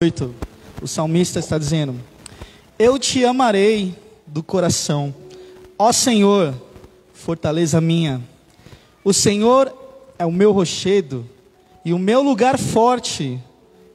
8, o salmista está dizendo: eu te amarei do coração, ó Senhor, fortaleza minha. O Senhor é o meu rochedo e o meu lugar forte,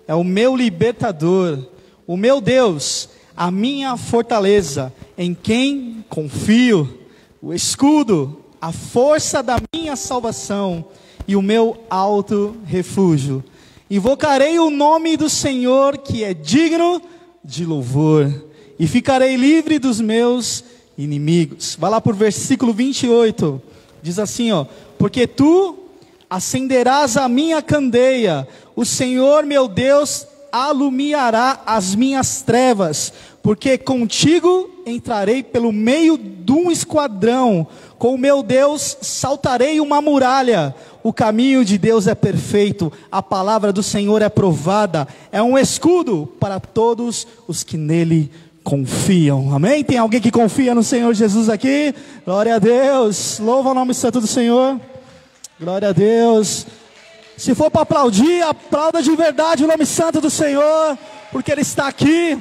é o meu libertador, o meu Deus, a minha fortaleza, em quem confio, o escudo, a força da minha salvação e o meu alto refúgio. Invocarei o nome do Senhor, que é digno de louvor, e ficarei livre dos meus inimigos. Vai lá por versículo 28, diz assim, porque tu acenderás a minha candeia, o Senhor meu Deus alumiará as minhas trevas, porque contigo entrarei pelo meio de um esquadrão, com o meu Deus saltarei uma muralha. O caminho de Deus é perfeito, a palavra do Senhor é provada, é um escudo para todos os que nele confiam. Amém? Tem alguém que confia no Senhor Jesus aqui? Glória a Deus, louva o nome santo do Senhor. Glória a Deus. Se for para aplaudir, aplauda de verdade o nome santo do Senhor, porque Ele está aqui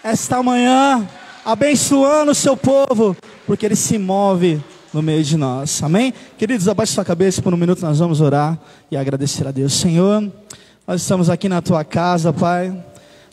esta manhã, abençoando o seu povo, porque Ele se move no meio de nós. Amém? Queridos, abaixe sua cabeça por um minuto, nós vamos orar e agradecer a Deus. Senhor, nós estamos aqui na tua casa, Pai.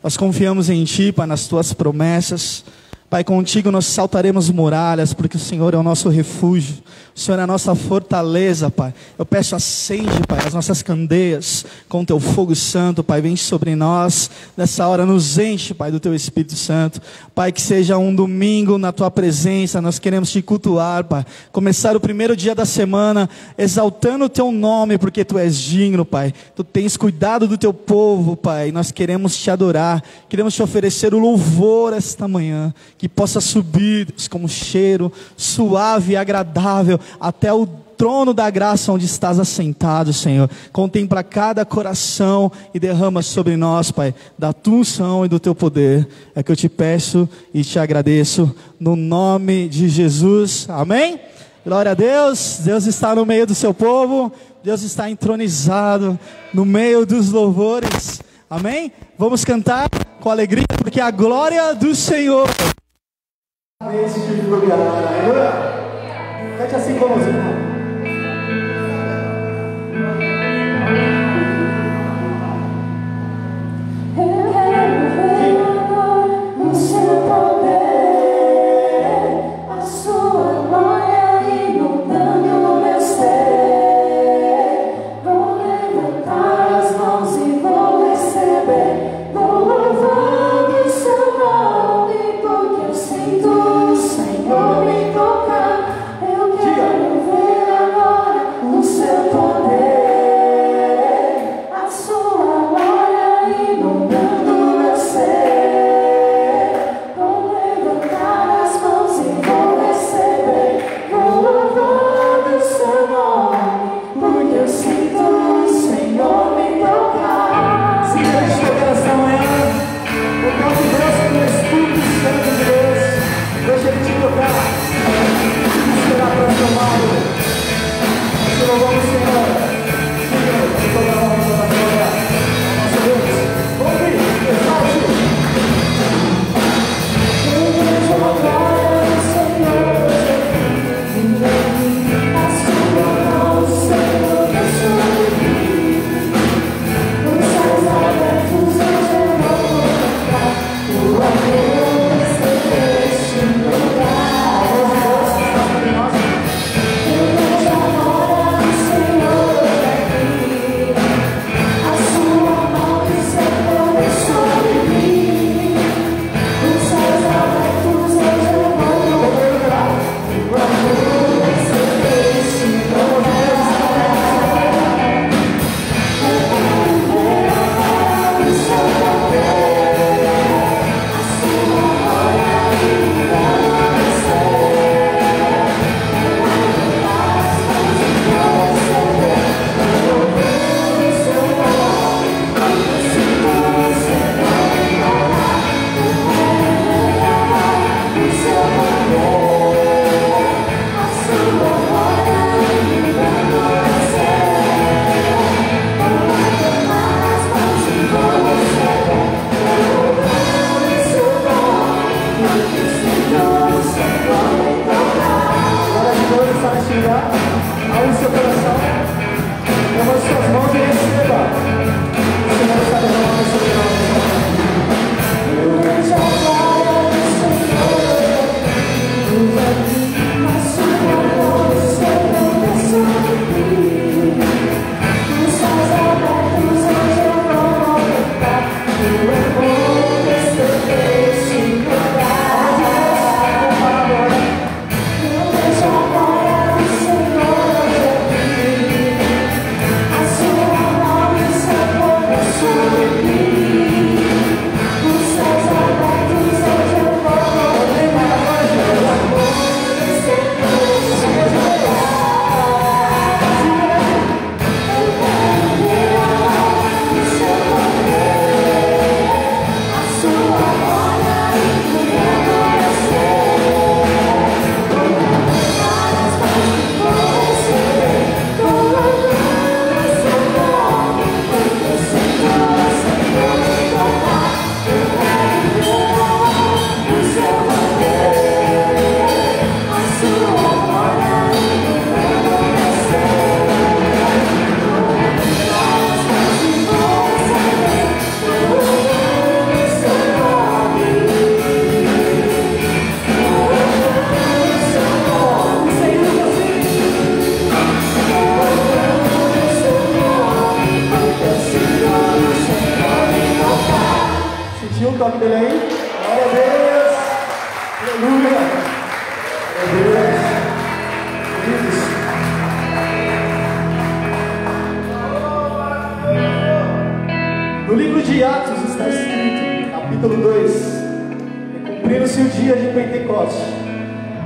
Nós confiamos em ti, Pai, nas tuas promessas. Pai, contigo nós saltaremos muralhas, porque o Senhor é o nosso refúgio, o Senhor é a nossa fortaleza, Pai. Eu peço, acende, Pai, as nossas candeias com teu fogo santo, Pai, vem sobre nós, nessa hora nos enche, Pai, do teu Espírito Santo. Pai, que seja um domingo na tua presença, nós queremos te cultuar, Pai, começar o primeiro dia da semana, exaltando o teu nome, porque tu és digno, Pai, tu tens cuidado do teu povo, Pai, nós queremos te adorar, queremos te oferecer o louvor esta manhã, que possa subir, Deus, como cheiro suave e agradável até o trono da graça onde estás assentado, Senhor. Contempla cada coração e derrama sobre nós, Pai, da tua unção e do teu poder. É que eu te peço e te agradeço no nome de Jesus. Amém? Glória a Deus. Deus está no meio do seu povo. Deus está entronizado no meio dos louvores. Amém? Vamos cantar com alegria, porque a glória do Senhor nesse tipo de lugar. Aleluia. Cante assim como os irmãos. O seu poder, a sua glória inundando o meu ser. Vou levantar as mãos e vou receber, vou louvar o seu nome, porque eu sinto o Senhor me tocar. Eu quero ver Sentiu o toque dele aí? Glória a Deus! Aleluia! Glória a Deus! Queridos, no livro de Atos está escrito, capítulo 2, cumprindo-se o dia de Pentecoste,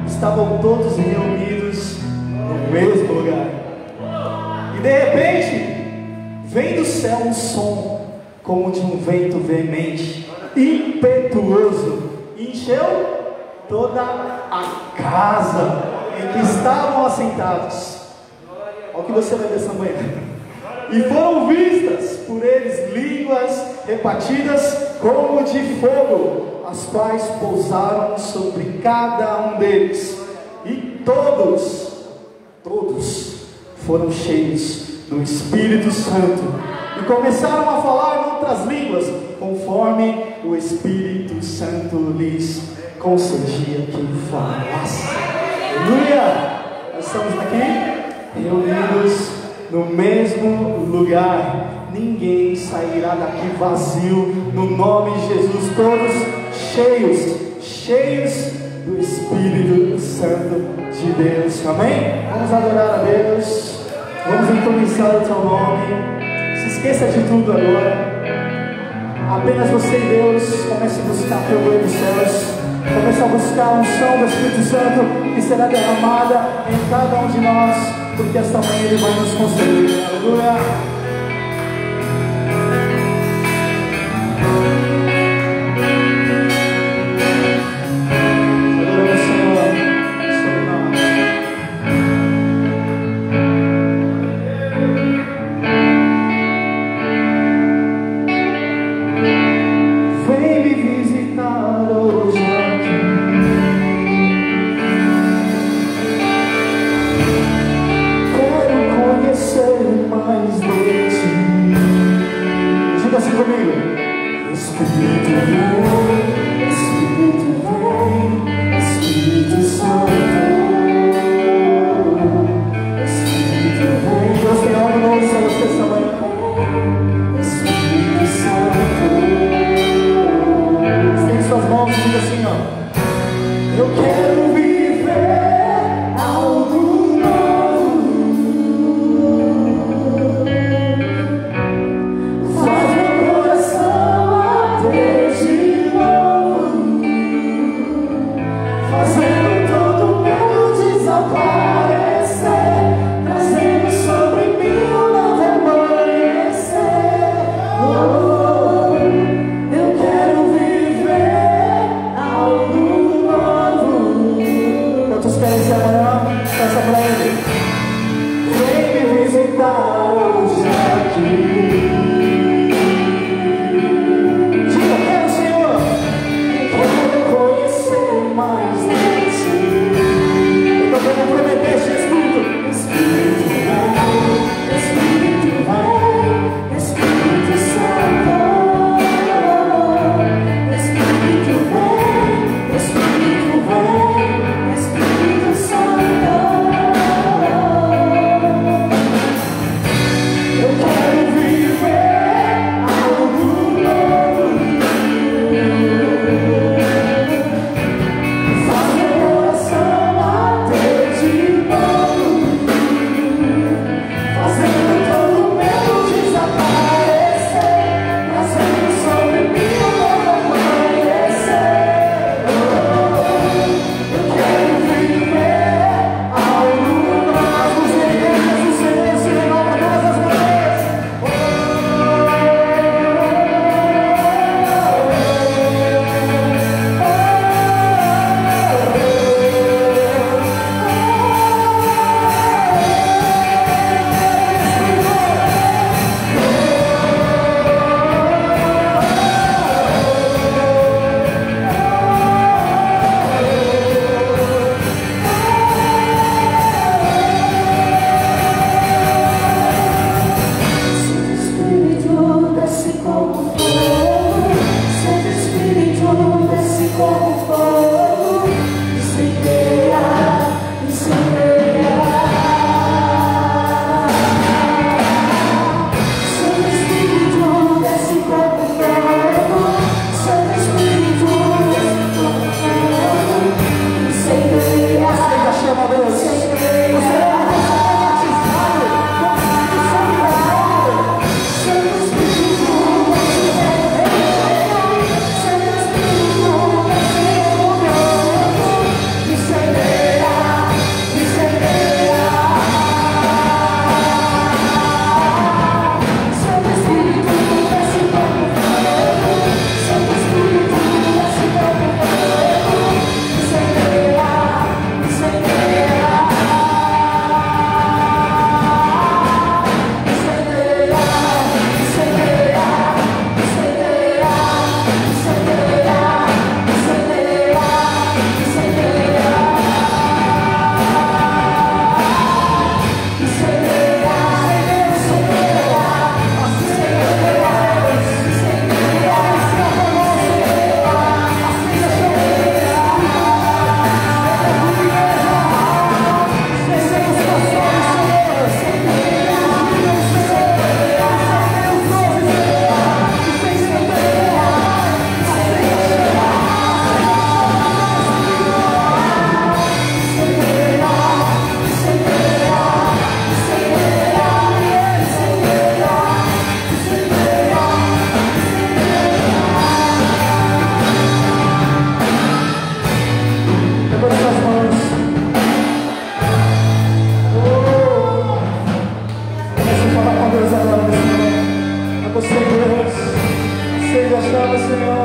estavam todos reunidos no mesmo lugar. E de repente, vem do céu um som como de um vento veemente, impetuoso, e encheu toda a casa em que estavam assentados. Olha o que você vai ver essa manhã. E foram vistas por eles línguas repartidas como de fogo, as quais pousaram sobre cada um deles. E todos foram cheios do Espírito Santo e começaram a falar em outras línguas, conforme o Espírito Santo lhes concedia que falasse. Aleluia! Nós estamos aqui reunidos no mesmo lugar. Ninguém sairá daqui vazio, no nome de Jesus. Todos cheios do Espírito Santo de Deus. Amém? Vamos adorar a Deus. Vamos entronizar o teu nome. Se esqueça de tudo agora. Apenas você e Deus. Comece a buscar pelo reino dos céus. Comece a buscar a unção do Espírito Santo que será derramada em cada um de nós, porque esta manhã Ele vai nos conceder. Aleluia. Faz meu coração bater de novo. Beleza,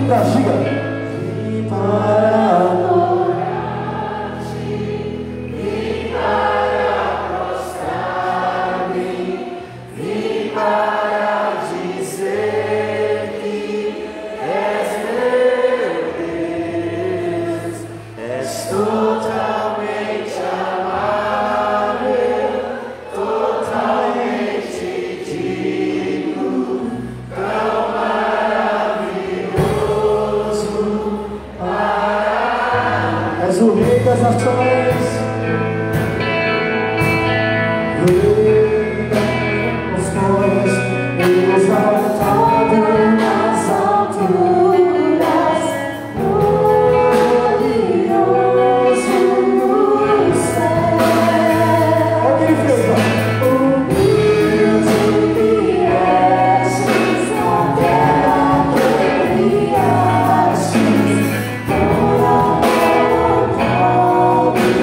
adorar-te, diga. Vim para adorar-te, vim para prostrar-me, vim para dizer que és meu Deus, és totalmente amável, totalmente digno, tão maravilhoso para. És o Rei das Nações, Rei das Nações, exaltado nas alturas, glorioso no céu. Olha o que ele fez, ó. Humilde viestes na terra que criastes, por amor ao pobre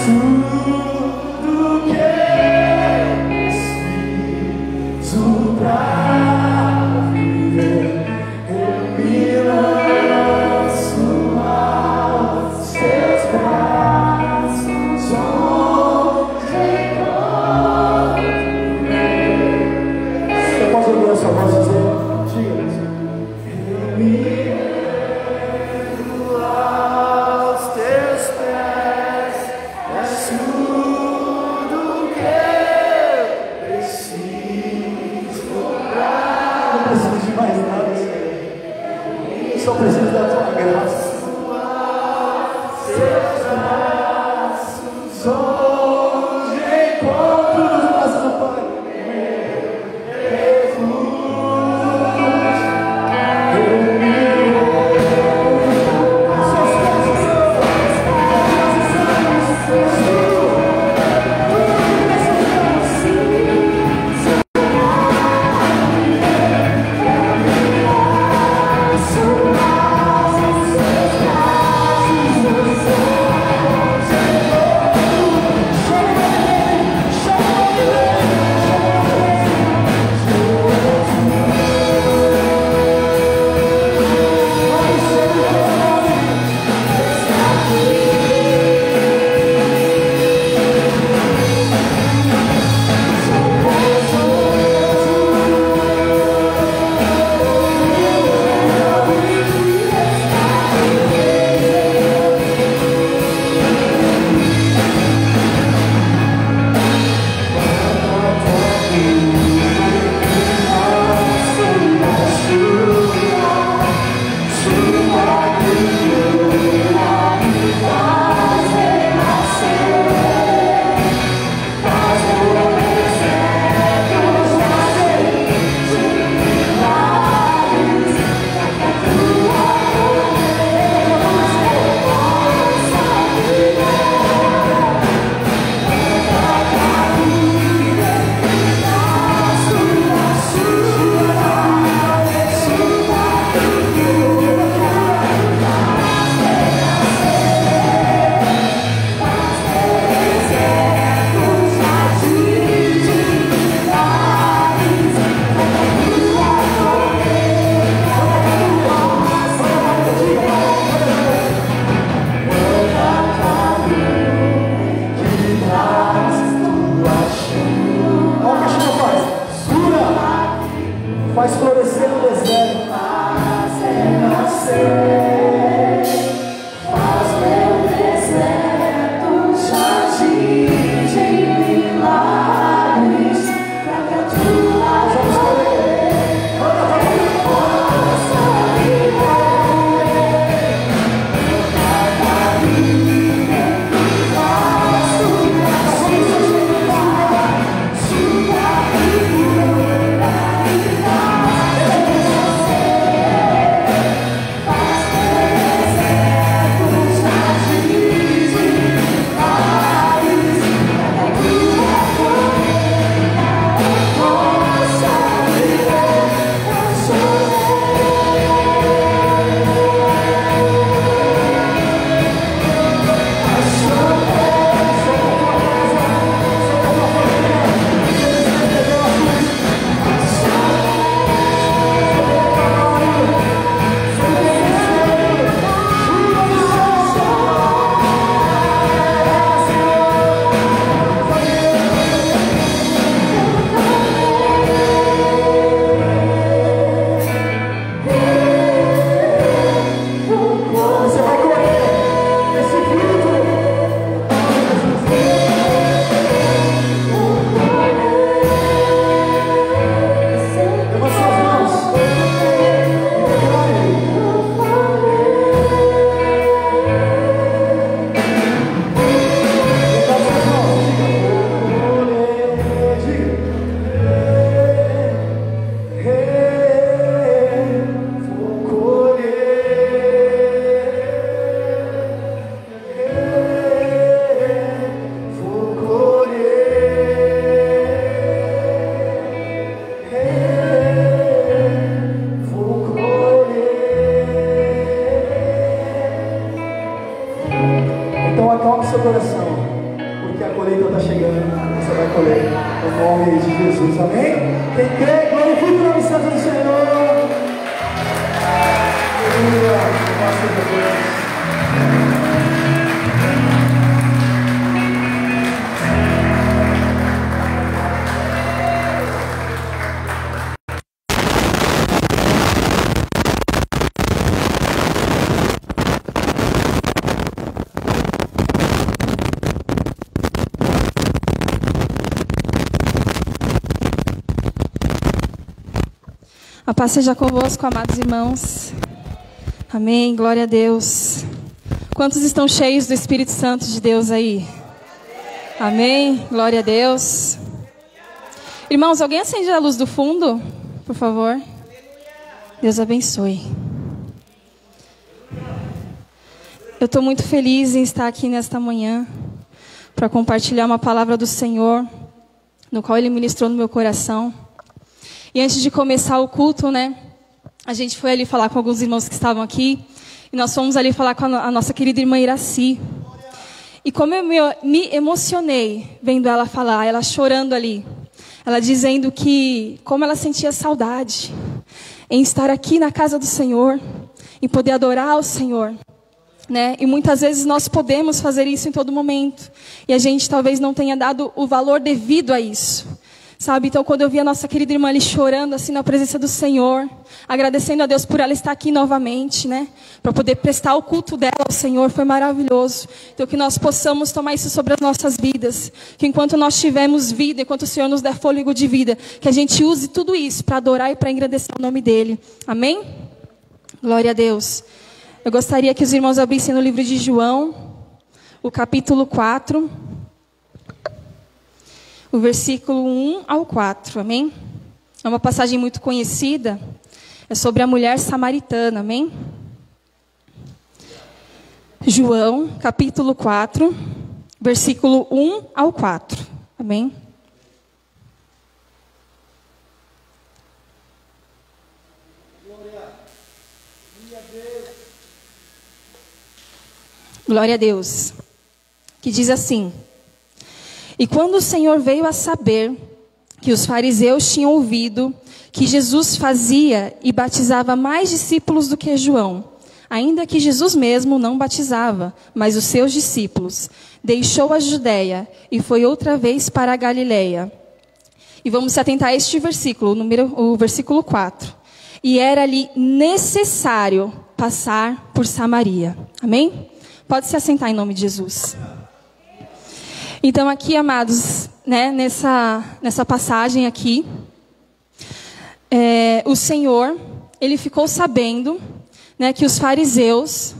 tudo que preciso pra viver. Eu me lanço aos seus braços, onde encontro. Eu posso ouvir essa voz dizer? Diga. Eu me rendo aos teus pés, és tudo que eu preciso pra. Não preciso de mais nada, Senhor. Eu só preciso da tua graça. Seus braços, onde encontro nos braços do Pai. Então acalme seu coração, porque a colheita está chegando, você vai colher no nome de Jesus, amém? Quem crê, glorifique o nome santo do Senhor. Aleluia, graças a Deus. A paz seja convosco, amados irmãos. Amém, glória a Deus. Quantos estão cheios do Espírito Santo de Deus aí? Amém, glória a Deus. Irmãos, alguém acende a luz do fundo, por favor? Deus abençoe. Eu estou muito feliz em estar aqui nesta manhã para compartilhar uma palavra do Senhor, no qual Ele ministrou no meu coração. E antes de começar o culto, né, a gente foi ali falar com alguns irmãos que estavam aqui. E nós fomos ali falar com a nossa querida irmã Iraci. E como eu me emocionei vendo ela falar, ela chorando ali. Ela dizendo que como ela sentia saudade em estar aqui na casa do Senhor, em poder adorar o Senhor. Né? E muitas vezes nós podemos fazer isso em todo momento. E a gente talvez não tenha dado o valor devido a isso. Sabe, então quando eu vi a nossa querida irmã ali chorando assim na presença do Senhor, agradecendo a Deus por ela estar aqui novamente, né? Para poder prestar o culto dela ao Senhor, foi maravilhoso. Então que nós possamos tomar isso sobre as nossas vidas. Que enquanto nós tivermos vida, enquanto o Senhor nos der fôlego de vida, que a gente use tudo isso para adorar e para engrandecer o nome dEle. Amém? Glória a Deus. Eu gostaria que os irmãos abrissem no livro de João, o capítulo 4. O versículo 1 ao 4, amém? É uma passagem muito conhecida, é sobre a mulher samaritana, amém? João, capítulo 4, versículo 1 ao 4, amém? Glória a Deus. Que diz assim: E quando o Senhor veio a saber que os fariseus tinham ouvido que Jesus fazia e batizava mais discípulos do que João, ainda que Jesus mesmo não batizava, mas os seus discípulos, deixou a Judeia e foi outra vez para a Galileia. E vamos se atentar a este versículo, o versículo 4. E era-lhe necessário passar por Samaria. Amém? Pode se assentar em nome de Jesus. Então aqui, amados, né, nessa passagem aqui, o Senhor, Ele ficou sabendo, né, que os fariseus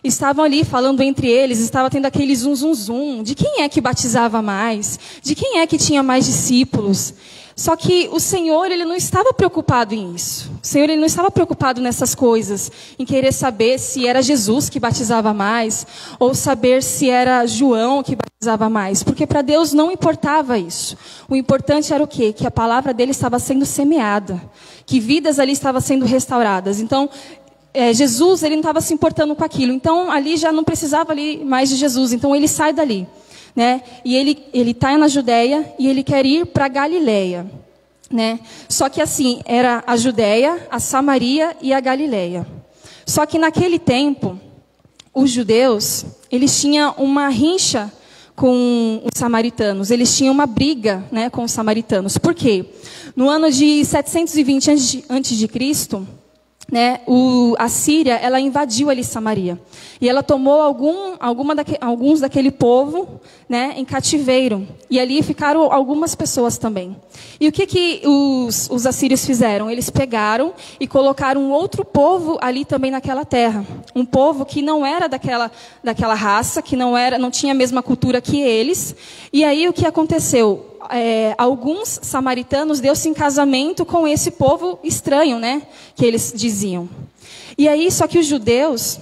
estavam ali falando entre eles, estava tendo aquele zum, de quem é que batizava mais, de quem é que tinha mais discípulos. Só que o Senhor, Ele não estava preocupado em isso. O Senhor, Ele não estava preocupado nessas coisas, em querer saber se era Jesus que batizava mais, ou saber se era João que batizava mais. Porque para Deus não importava isso. O importante era o quê? Que a palavra dele estava sendo semeada, que vidas ali estavam sendo restauradas. Então, Jesus, Ele não estava se importando com aquilo. Então, ali já não precisava ali mais de Jesus. Então, Ele sai dali. Né? E ele está na Judeia e ele quer ir para Galileia, né? Só que assim, era a Judeia, a Samaria e a Galileia. Só que naquele tempo, os judeus, eles tinham uma rincha com os samaritanos. Eles tinham uma briga, né, com os samaritanos. Por quê? No ano de 720 a.C., né, a Síria, ela invadiu ali Samaria. E ela tomou alguns daquele povo, né, em cativeiro. E ali ficaram algumas pessoas também. E o que os assírios fizeram? Eles pegaram e colocaram um outro povo ali também naquela terra. Um povo que não era daquela raça, que não tinha a mesma cultura que eles. E aí o que aconteceu? Alguns samaritanos deu-se em casamento com esse povo estranho, né, que eles diziam. E aí, só que os judeus,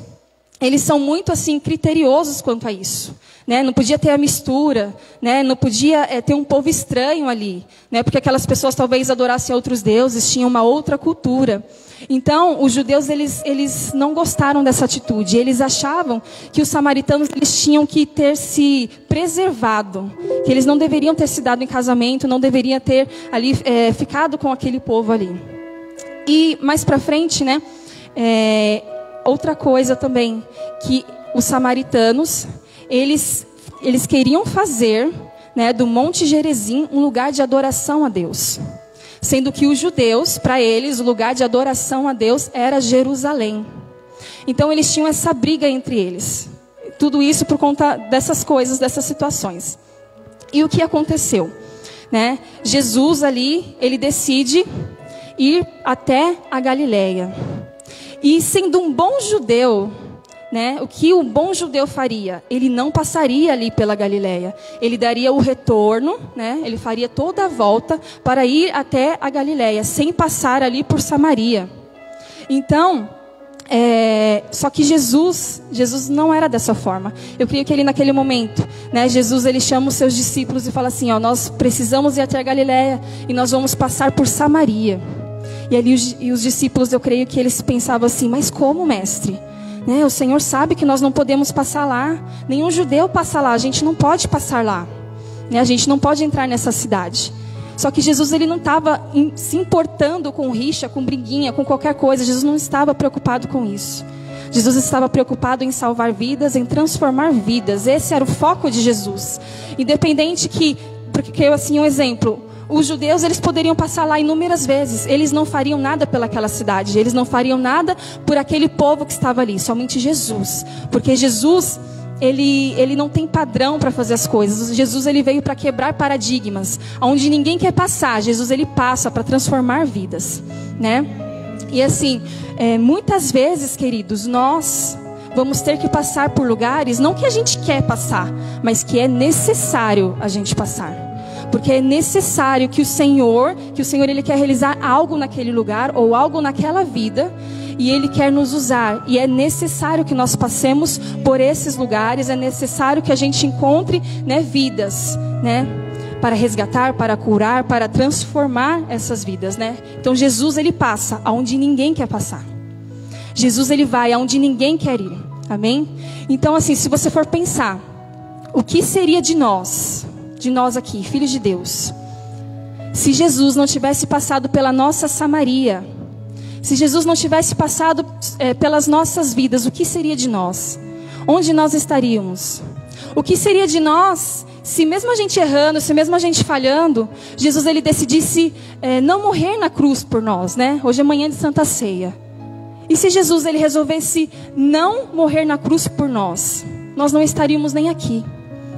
eles são muito assim criteriosos quanto a isso. Né? Não podia ter a mistura, né? Não podia ter um povo estranho ali, né? Porque aquelas pessoas talvez adorassem outros deuses, tinham uma outra cultura. Então, os judeus, eles não gostaram dessa atitude. Eles achavam que os samaritanos eles tinham que ter se preservado, que eles não deveriam ter se dado em casamento, não deveriam ter ali ficado com aquele povo ali. E mais para frente, né? Outra coisa também, que os samaritanos, eles queriam fazer, né, do Monte Gerizim um lugar de adoração a Deus. Sendo que os judeus, para eles, o lugar de adoração a Deus era Jerusalém. Então eles tinham essa briga entre eles. Tudo isso por conta dessas coisas, dessas situações. E o que aconteceu? Né? Jesus ali, ele decide ir até a Galileia. E sendo um bom judeu, né, o que o bom judeu faria? Ele não passaria ali pela Galileia. Ele daria o retorno, né, ele faria toda a volta para ir até a Galileia, sem passar ali por Samaria. Então, só que Jesus não era dessa forma. Eu creio que ele naquele momento, né, Jesus ele chama os seus discípulos e fala assim, ó, nós precisamos ir até a Galileia e nós vamos passar por Samaria. E ali os discípulos, eu creio que eles pensavam assim, mas como, mestre? Né, o Senhor sabe que nós não podemos passar lá. Nenhum judeu passa lá, a gente não pode passar lá. Né, a gente não pode entrar nessa cidade. Só que Jesus ele não estava se importando com rixa, com briguinha, com qualquer coisa. Jesus não estava preocupado com isso. Jesus estava preocupado em salvar vidas, em transformar vidas. Esse era o foco de Jesus. Independente porque eu assim um exemplo, os judeus eles poderiam passar lá inúmeras vezes. Eles não fariam nada pelaquela cidade. Eles não fariam nada por aquele povo que estava ali. Somente Jesus. Porque Jesus, ele não tem padrão para fazer as coisas. Jesus ele veio para quebrar paradigmas. Onde ninguém quer passar, Jesus ele passa para transformar vidas. Né? E assim, muitas vezes, queridos, nós vamos ter que passar por lugares, não que a gente quer passar, mas que é necessário a gente passar. Porque é necessário que o Senhor ele quer realizar algo naquele lugar ou algo naquela vida e Ele quer nos usar. E é necessário que nós passemos por esses lugares, é necessário que a gente encontre, né, vidas, né, para resgatar, para curar, para transformar essas vidas, né? Então Jesus ele passa aonde ninguém quer passar. Jesus ele vai aonde ninguém quer ir. Amém? Então assim, se você for pensar, o que seria de nós aqui, filhos de Deus, se Jesus não tivesse passado pela nossa Samaria, se Jesus não tivesse passado pelas nossas vidas, o que seria de nós? Onde nós estaríamos? O que seria de nós se mesmo a gente errando, se mesmo a gente falhando, Jesus ele decidisse não morrer na cruz por nós, né? Hoje é manhã de Santa Ceia. E se Jesus ele resolvesse não morrer na cruz por nós, nós não estaríamos nem aqui.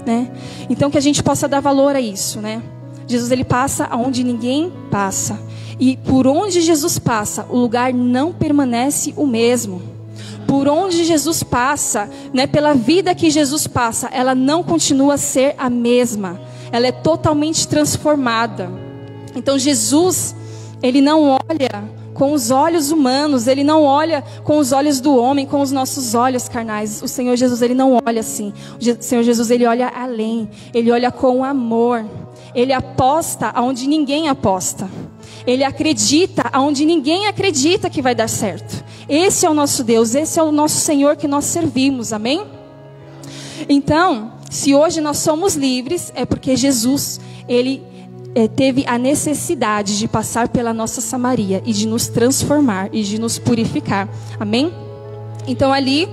Né? Então que a gente possa dar valor a isso, né? Jesus ele passa aonde ninguém passa. E por onde Jesus passa, o lugar não permanece o mesmo. Por onde Jesus passa, né, pela vida que Jesus passa, ela não continua a ser a mesma. Ela é totalmente transformada. Então Jesus, ele não olha com os olhos humanos, ele não olha com os olhos do homem, com os nossos olhos carnais. O Senhor Jesus, ele não olha assim. O Senhor Jesus, ele olha além. Ele olha com amor. Ele aposta aonde ninguém aposta. Ele acredita aonde ninguém acredita que vai dar certo. Esse é o nosso Deus, esse é o nosso Senhor que nós servimos. Amém? Então, se hoje nós somos livres, é porque Jesus, ele teve a necessidade de passar pela nossa Samaria e de nos transformar e de nos purificar. Amém? Então ali,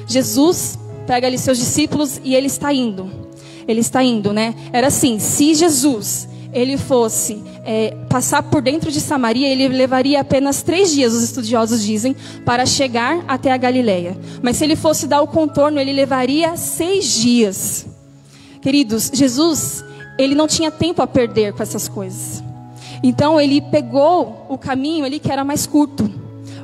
Jesus pega ali seus discípulos e ele está indo. Ele está indo, né? Era assim, se Jesus, ele fosse passar por dentro de Samaria, ele levaria apenas 3 dias, os estudiosos dizem, para chegar até a Galileia. Mas se ele fosse dar o contorno, ele levaria 6 dias. Queridos, Jesus, ele não tinha tempo a perder com essas coisas. Então ele pegou o caminho ali que era mais curto,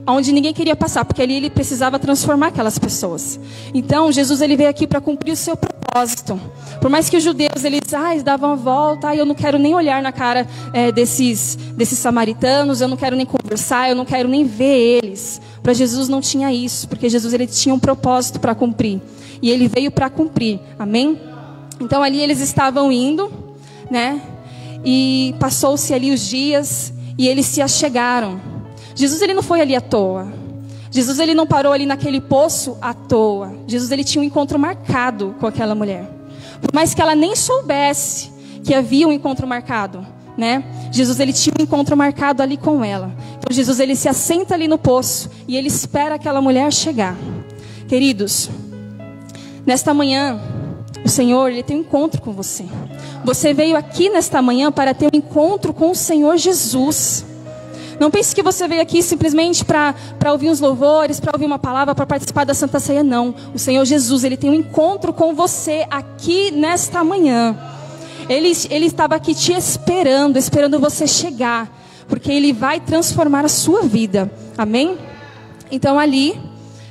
onde ninguém queria passar, porque ali ele precisava transformar aquelas pessoas. Então Jesus ele veio aqui para cumprir o seu propósito. propósito. Por mais que os judeus, eles davam a volta, eu não quero nem olhar na cara desses samaritanos, eu não quero nem conversar, eu não quero nem ver eles. Para Jesus não tinha isso, porque Jesus, ele tinha um propósito para cumprir. E ele veio para cumprir, amém? Então ali eles estavam indo, né? E passou-se ali os dias e eles se achegaram. Jesus, ele não foi ali à toa. Jesus, ele não parou ali naquele poço à toa. Jesus, ele tinha um encontro marcado com aquela mulher. Por mais que ela nem soubesse que havia um encontro marcado, né? Jesus, ele tinha um encontro marcado ali com ela. Então Jesus, ele se assenta ali no poço e ele espera aquela mulher chegar. Queridos, nesta manhã, o Senhor, ele tem um encontro com você. Você veio aqui nesta manhã para ter um encontro com o Senhor Jesus. Não pense que você veio aqui simplesmente para ouvir uns louvores, para ouvir uma palavra, para participar da Santa Ceia. Não. O Senhor Jesus, ele tem um encontro com você aqui nesta manhã. Ele estava aqui te esperando você chegar, porque ele vai transformar a sua vida. Amém? Então ali,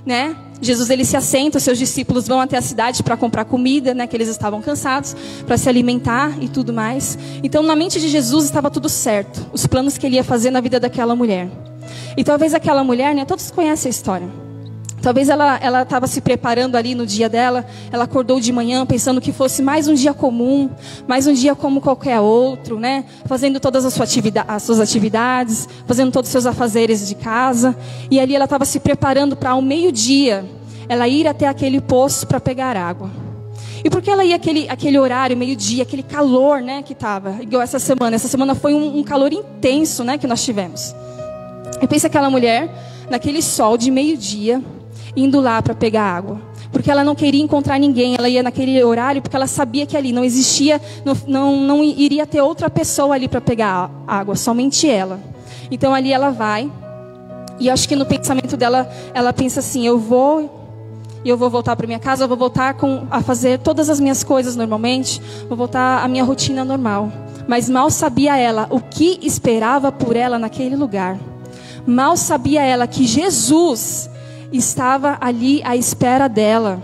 né? Jesus, ele se assenta, os seus discípulos vão até a cidade para comprar comida, né, que eles estavam cansados, para se alimentar e tudo mais. Então, na mente de Jesus estava tudo certo, os planos que ele ia fazer na vida daquela mulher. E talvez aquela mulher, né, todos conhecem a história. Talvez ela estava se preparando ali no dia dela, ela acordou de manhã pensando que fosse mais um dia comum, mais um dia como qualquer outro, né? Fazendo todas as suas atividades, fazendo todos os seus afazeres de casa. E ali ela estava se preparando para ao meio-dia, ela ir até aquele poço para pegar água. E por que ela ia aquele horário, meio-dia, aquele calor, né, que estava? Igual essa semana. Essa semana foi um calor intenso, né, que nós tivemos. E pensa aquela mulher, naquele sol de meio-dia, indo lá para pegar água, porque ela não queria encontrar ninguém. Ela ia naquele horário porque ela sabia que ali não existia, não iria ter outra pessoa ali para pegar água, somente ela. Então ali ela vai, e eu acho que no pensamento dela, ela pensa assim: eu vou voltar para minha casa, eu vou voltar a fazer todas as minhas coisas normalmente, vou voltar à minha rotina normal. Mas mal sabia ela o que esperava por ela naquele lugar. Mal sabia ela que Jesus estava ali à espera dela.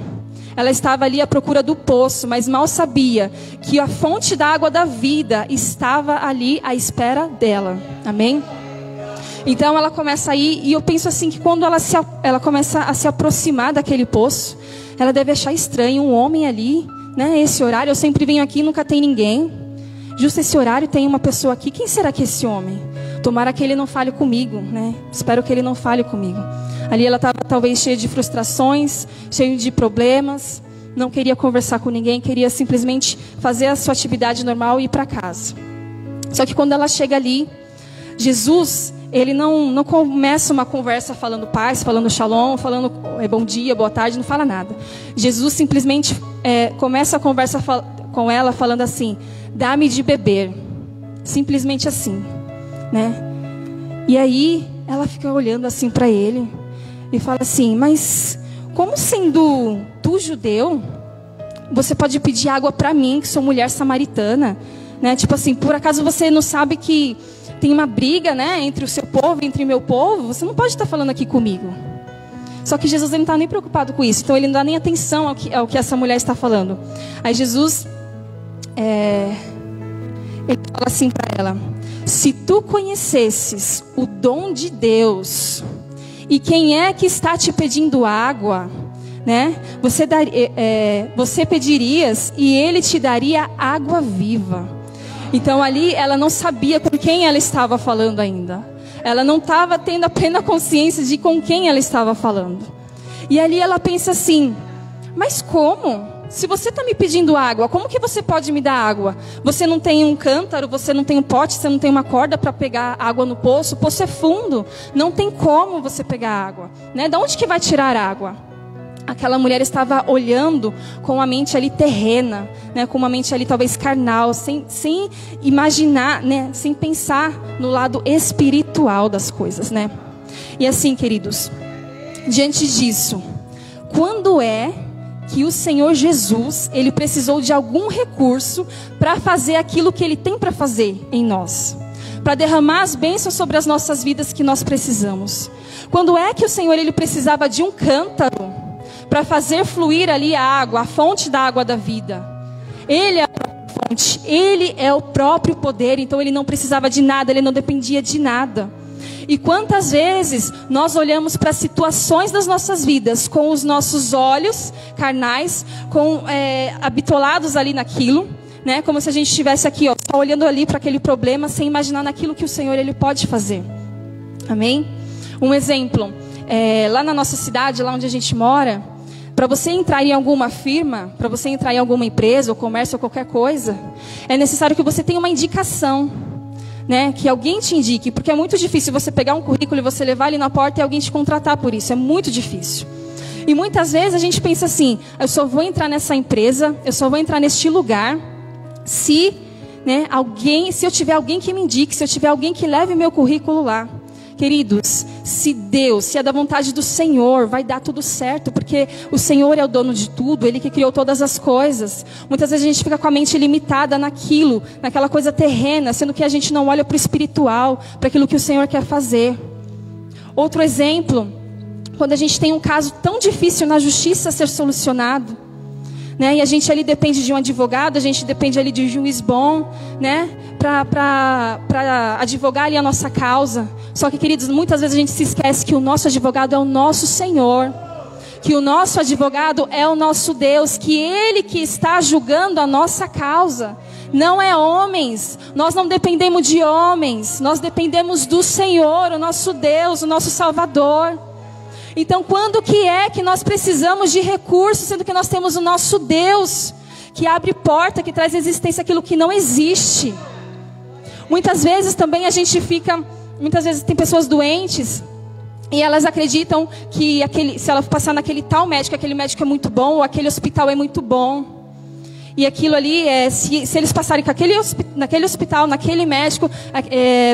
Ela estava ali à procura do poço, mas mal sabia que a fonte da água da vida estava ali à espera dela. Amém? Então ela começa a ir, e eu penso assim, que quando ela começa a se aproximar daquele poço, ela deve achar estranho um homem ali, né? Esse horário, eu sempre venho aqui e nunca tem ninguém. Justo esse horário tem uma pessoa aqui. Quem será que é esse homem? Tomara que ele não fale comigo, né? Espero que ele não fale comigo. Ali ela estava talvez cheia de frustrações, cheia de problemas, não queria conversar com ninguém, queria simplesmente fazer a sua atividade normal e ir para casa. Só que quando ela chega ali, Jesus, ele não começa uma conversa falando paz, falando shalom, falando bom dia, boa tarde, não fala nada. Jesus simplesmente começa a conversa com ela falando assim: dá-me de beber. Simplesmente assim, né? E aí ela fica olhando assim para ele e fala assim: mas como sendo tu judeu, você pode pedir água para mim, que sou mulher samaritana, né? Tipo assim, por acaso você não sabe que tem uma briga, né, entre o seu povo e entre o meu povo? Você não pode estar falando aqui comigo. Só que Jesus, ele não está nem preocupado com isso. Então ele não dá nem atenção ao que essa mulher está falando. Aí Jesus, ele fala assim para ela: se tu conhecesses o dom de Deus e quem é que está te pedindo água, né? Você pedirias e ele te daria água viva. Então ali ela não sabia com quem ela estava falando ainda. Ela não estava tendo a plena consciência de com quem ela estava falando. E ali ela pensa assim: mas como? Se você está me pedindo água, como que você pode me dar água? Você não tem um cântaro, você não tem um pote, você não tem uma corda para pegar água no poço. O poço é fundo, não tem como você pegar água, né? De onde que vai tirar água? Aquela mulher estava olhando com a mente ali terrena, né? Com uma mente ali talvez carnal, sem imaginar, né? Sem pensar no lado espiritual das coisas, né? E assim, queridos, diante disso, quando é que o Senhor Jesus, ele precisou de algum recurso para fazer aquilo que ele tem para fazer em nós, para derramar as bênçãos sobre as nossas vidas que nós precisamos? Quando é que o Senhor, ele precisava de um cântaro para fazer fluir ali a água, a fonte da água da vida. Ele é a própria fonte, ele é o próprio poder, então ele não precisava de nada, ele não dependia de nada. E quantas vezes nós olhamos para as situações das nossas vidas com os nossos olhos carnais, habitolados ali naquilo, né? Como se a gente estivesse aqui, ó, só olhando ali para aquele problema, sem imaginar naquilo que o Senhor ele pode fazer. Amém? Um exemplo, lá na nossa cidade, lá onde a gente mora, para você entrar em alguma firma, para você entrar em alguma empresa, ou comércio, ou qualquer coisa, é necessário que você tenha uma indicação, né? Que alguém te indique, porque é muito difícil você pegar um currículo e você levar ele na porta e alguém te contratar por isso, é muito difícil. E muitas vezes a gente pensa assim, eu só vou entrar nessa empresa, eu só vou entrar neste lugar, se eu tiver alguém que me indique, se eu tiver alguém que leve meu currículo lá. Queridos, se é da vontade do Senhor, vai dar tudo certo, porque o Senhor é o dono de tudo, Ele que criou todas as coisas. Muitas vezes a gente fica com a mente limitada naquilo, naquela coisa terrena, sendo que a gente não olha para o espiritual, para aquilo que o Senhor quer fazer. Outro exemplo, quando a gente tem um caso tão difícil na justiça a ser solucionado, né? E a gente ali depende de um advogado, a gente depende ali de um juiz bom, né? Para advogar ali a nossa causa. Só que, queridos, muitas vezes a gente se esquece que o nosso advogado é o nosso Senhor, que o nosso advogado é o nosso Deus, que Ele que está julgando a nossa causa, não é homens. Nós não dependemos de homens, nós dependemos do Senhor, o nosso Deus, o nosso Salvador. Então, quando que é que nós precisamos de recursos, sendo que nós temos o nosso Deus, que abre porta, que traz existência aquilo que não existe? Muitas vezes também muitas vezes tem pessoas doentes, e elas acreditam que se ela passar naquele tal médico, aquele médico é muito bom, ou aquele hospital é muito bom. E aquilo ali, se eles passarem naquele hospital, naquele médico,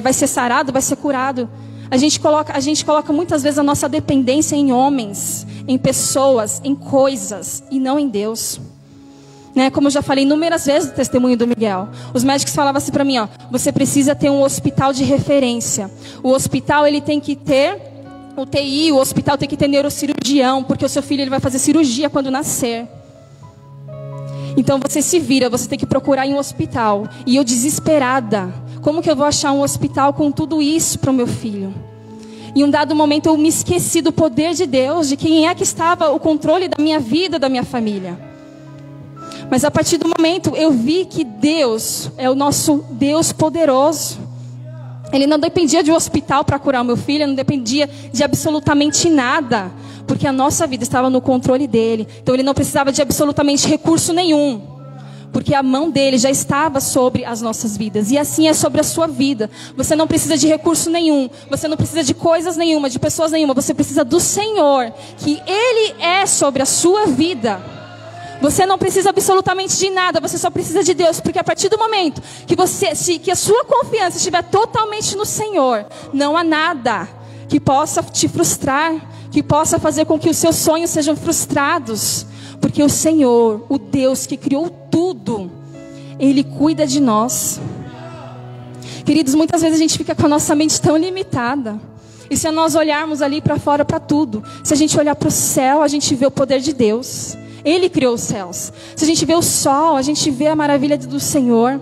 vai ser sarado, vai ser curado. A gente coloca muitas vezes a nossa dependência em homens, em pessoas, em coisas, e não em Deus. Né? Como eu já falei inúmeras vezes no testemunho do Miguel, os médicos falavam assim para mim, ó, você precisa ter um hospital de referência. O hospital ele tem que ter UTI, o hospital tem que ter neurocirurgião, porque o seu filho ele vai fazer cirurgia quando nascer. Então você se vira, você tem que procurar em um hospital. E eu desesperada, como que eu vou achar um hospital com tudo isso para o meu filho? Em um dado momento eu me esqueci do poder de Deus, de quem é que estava o controle da minha vida, da minha família. Mas a partir do momento eu vi que Deus é o nosso Deus poderoso. Ele não dependia de um hospital para curar o meu filho, não dependia de absolutamente nada, porque a nossa vida estava no controle dele. Então ele não precisava de absolutamente recurso nenhum, porque a mão dele já estava sobre as nossas vidas. E assim é sobre a sua vida. Você não precisa de recurso nenhum, você não precisa de coisas nenhuma, de pessoas nenhuma. Você precisa do Senhor, que Ele é sobre a sua vida. Você não precisa absolutamente de nada, você só precisa de Deus. Porque a partir do momento que a sua confiança estiver totalmente no Senhor, não há nada que possa te frustrar, que possa fazer com que os seus sonhos sejam frustrados. Porque o Senhor, o Deus que criou tudo, Ele cuida de nós. Queridos, muitas vezes a gente fica com a nossa mente tão limitada. E se nós olharmos ali para fora para tudo, se a gente olhar para o céu, a gente vê o poder de Deus. Ele criou os céus. Se a gente vê o sol, a gente vê a maravilha do Senhor.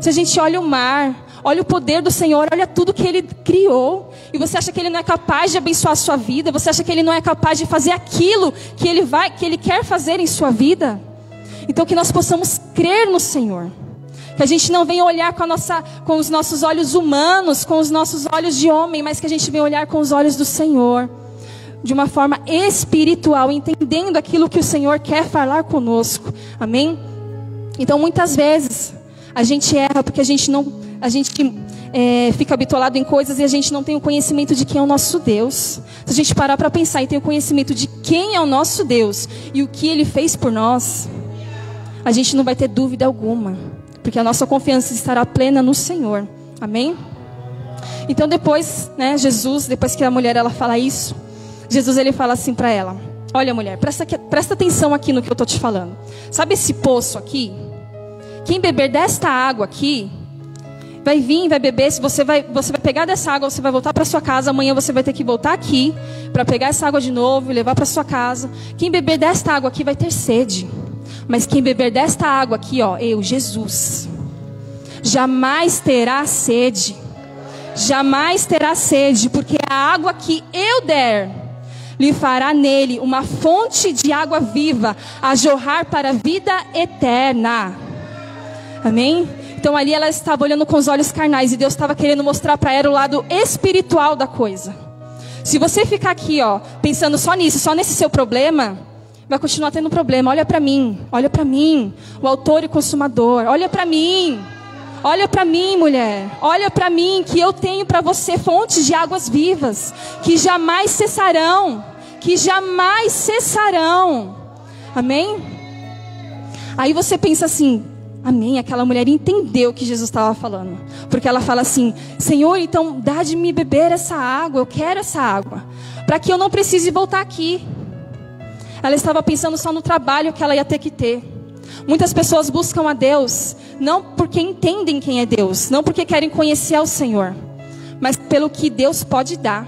Se a gente olha o mar, olha o poder do Senhor, olha tudo que Ele criou. E você acha que Ele não é capaz de abençoar a sua vida? Você acha que Ele não é capaz de fazer aquilo que Ele quer fazer em sua vida? Então que nós possamos crer no Senhor. Que a gente não venha olhar com os nossos olhos humanos, com os nossos olhos de homem, mas que a gente venha olhar com os olhos do Senhor. De uma forma espiritual, entendendo aquilo que o Senhor quer falar conosco. Amém? Então muitas vezes a gente erra porque a gente fica bitolado em coisas e a gente não tem o conhecimento de quem é o nosso Deus. Se a gente parar para pensar e ter o conhecimento de quem é o nosso Deus e o que Ele fez por nós, a gente não vai ter dúvida alguma, porque a nossa confiança estará plena no Senhor. Amém? Então depois, Jesus, depois que a mulher ela fala isso, Jesus ele fala assim para ela: olha mulher, presta atenção aqui no que eu estou te falando. Sabe esse poço aqui? Quem beber desta água aqui vai vir, vai beber, se você vai pegar dessa água, você vai voltar para sua casa, amanhã você vai ter que voltar aqui para pegar essa água de novo e levar para sua casa. Quem beber desta água aqui vai ter sede. Mas quem beber desta água aqui, ó, eu, Jesus, jamais terá sede. Jamais terá sede, porque a água que eu der lhe fará nele uma fonte de água viva a jorrar para a vida eterna. Amém? Então ali ela estava olhando com os olhos carnais e Deus estava querendo mostrar para ela o lado espiritual da coisa. Se você ficar aqui, ó, pensando só nisso, só nesse seu problema, vai continuar tendo problema. Olha para mim, o autor e consumador. Olha para mim, mulher. Olha para mim, que eu tenho para você fontes de águas vivas, que jamais cessarão, Amém? Aí você pensa assim, amém, aquela mulher entendeu o que Jesus estava falando. Porque ela fala assim, Senhor, então dá de me beber essa água, eu quero essa água, para que eu não precise voltar aqui. Ela estava pensando só no trabalho que ela ia ter que ter. Muitas pessoas buscam a Deus, não porque entendem quem é Deus, não porque querem conhecer ao Senhor, mas pelo que Deus pode dar.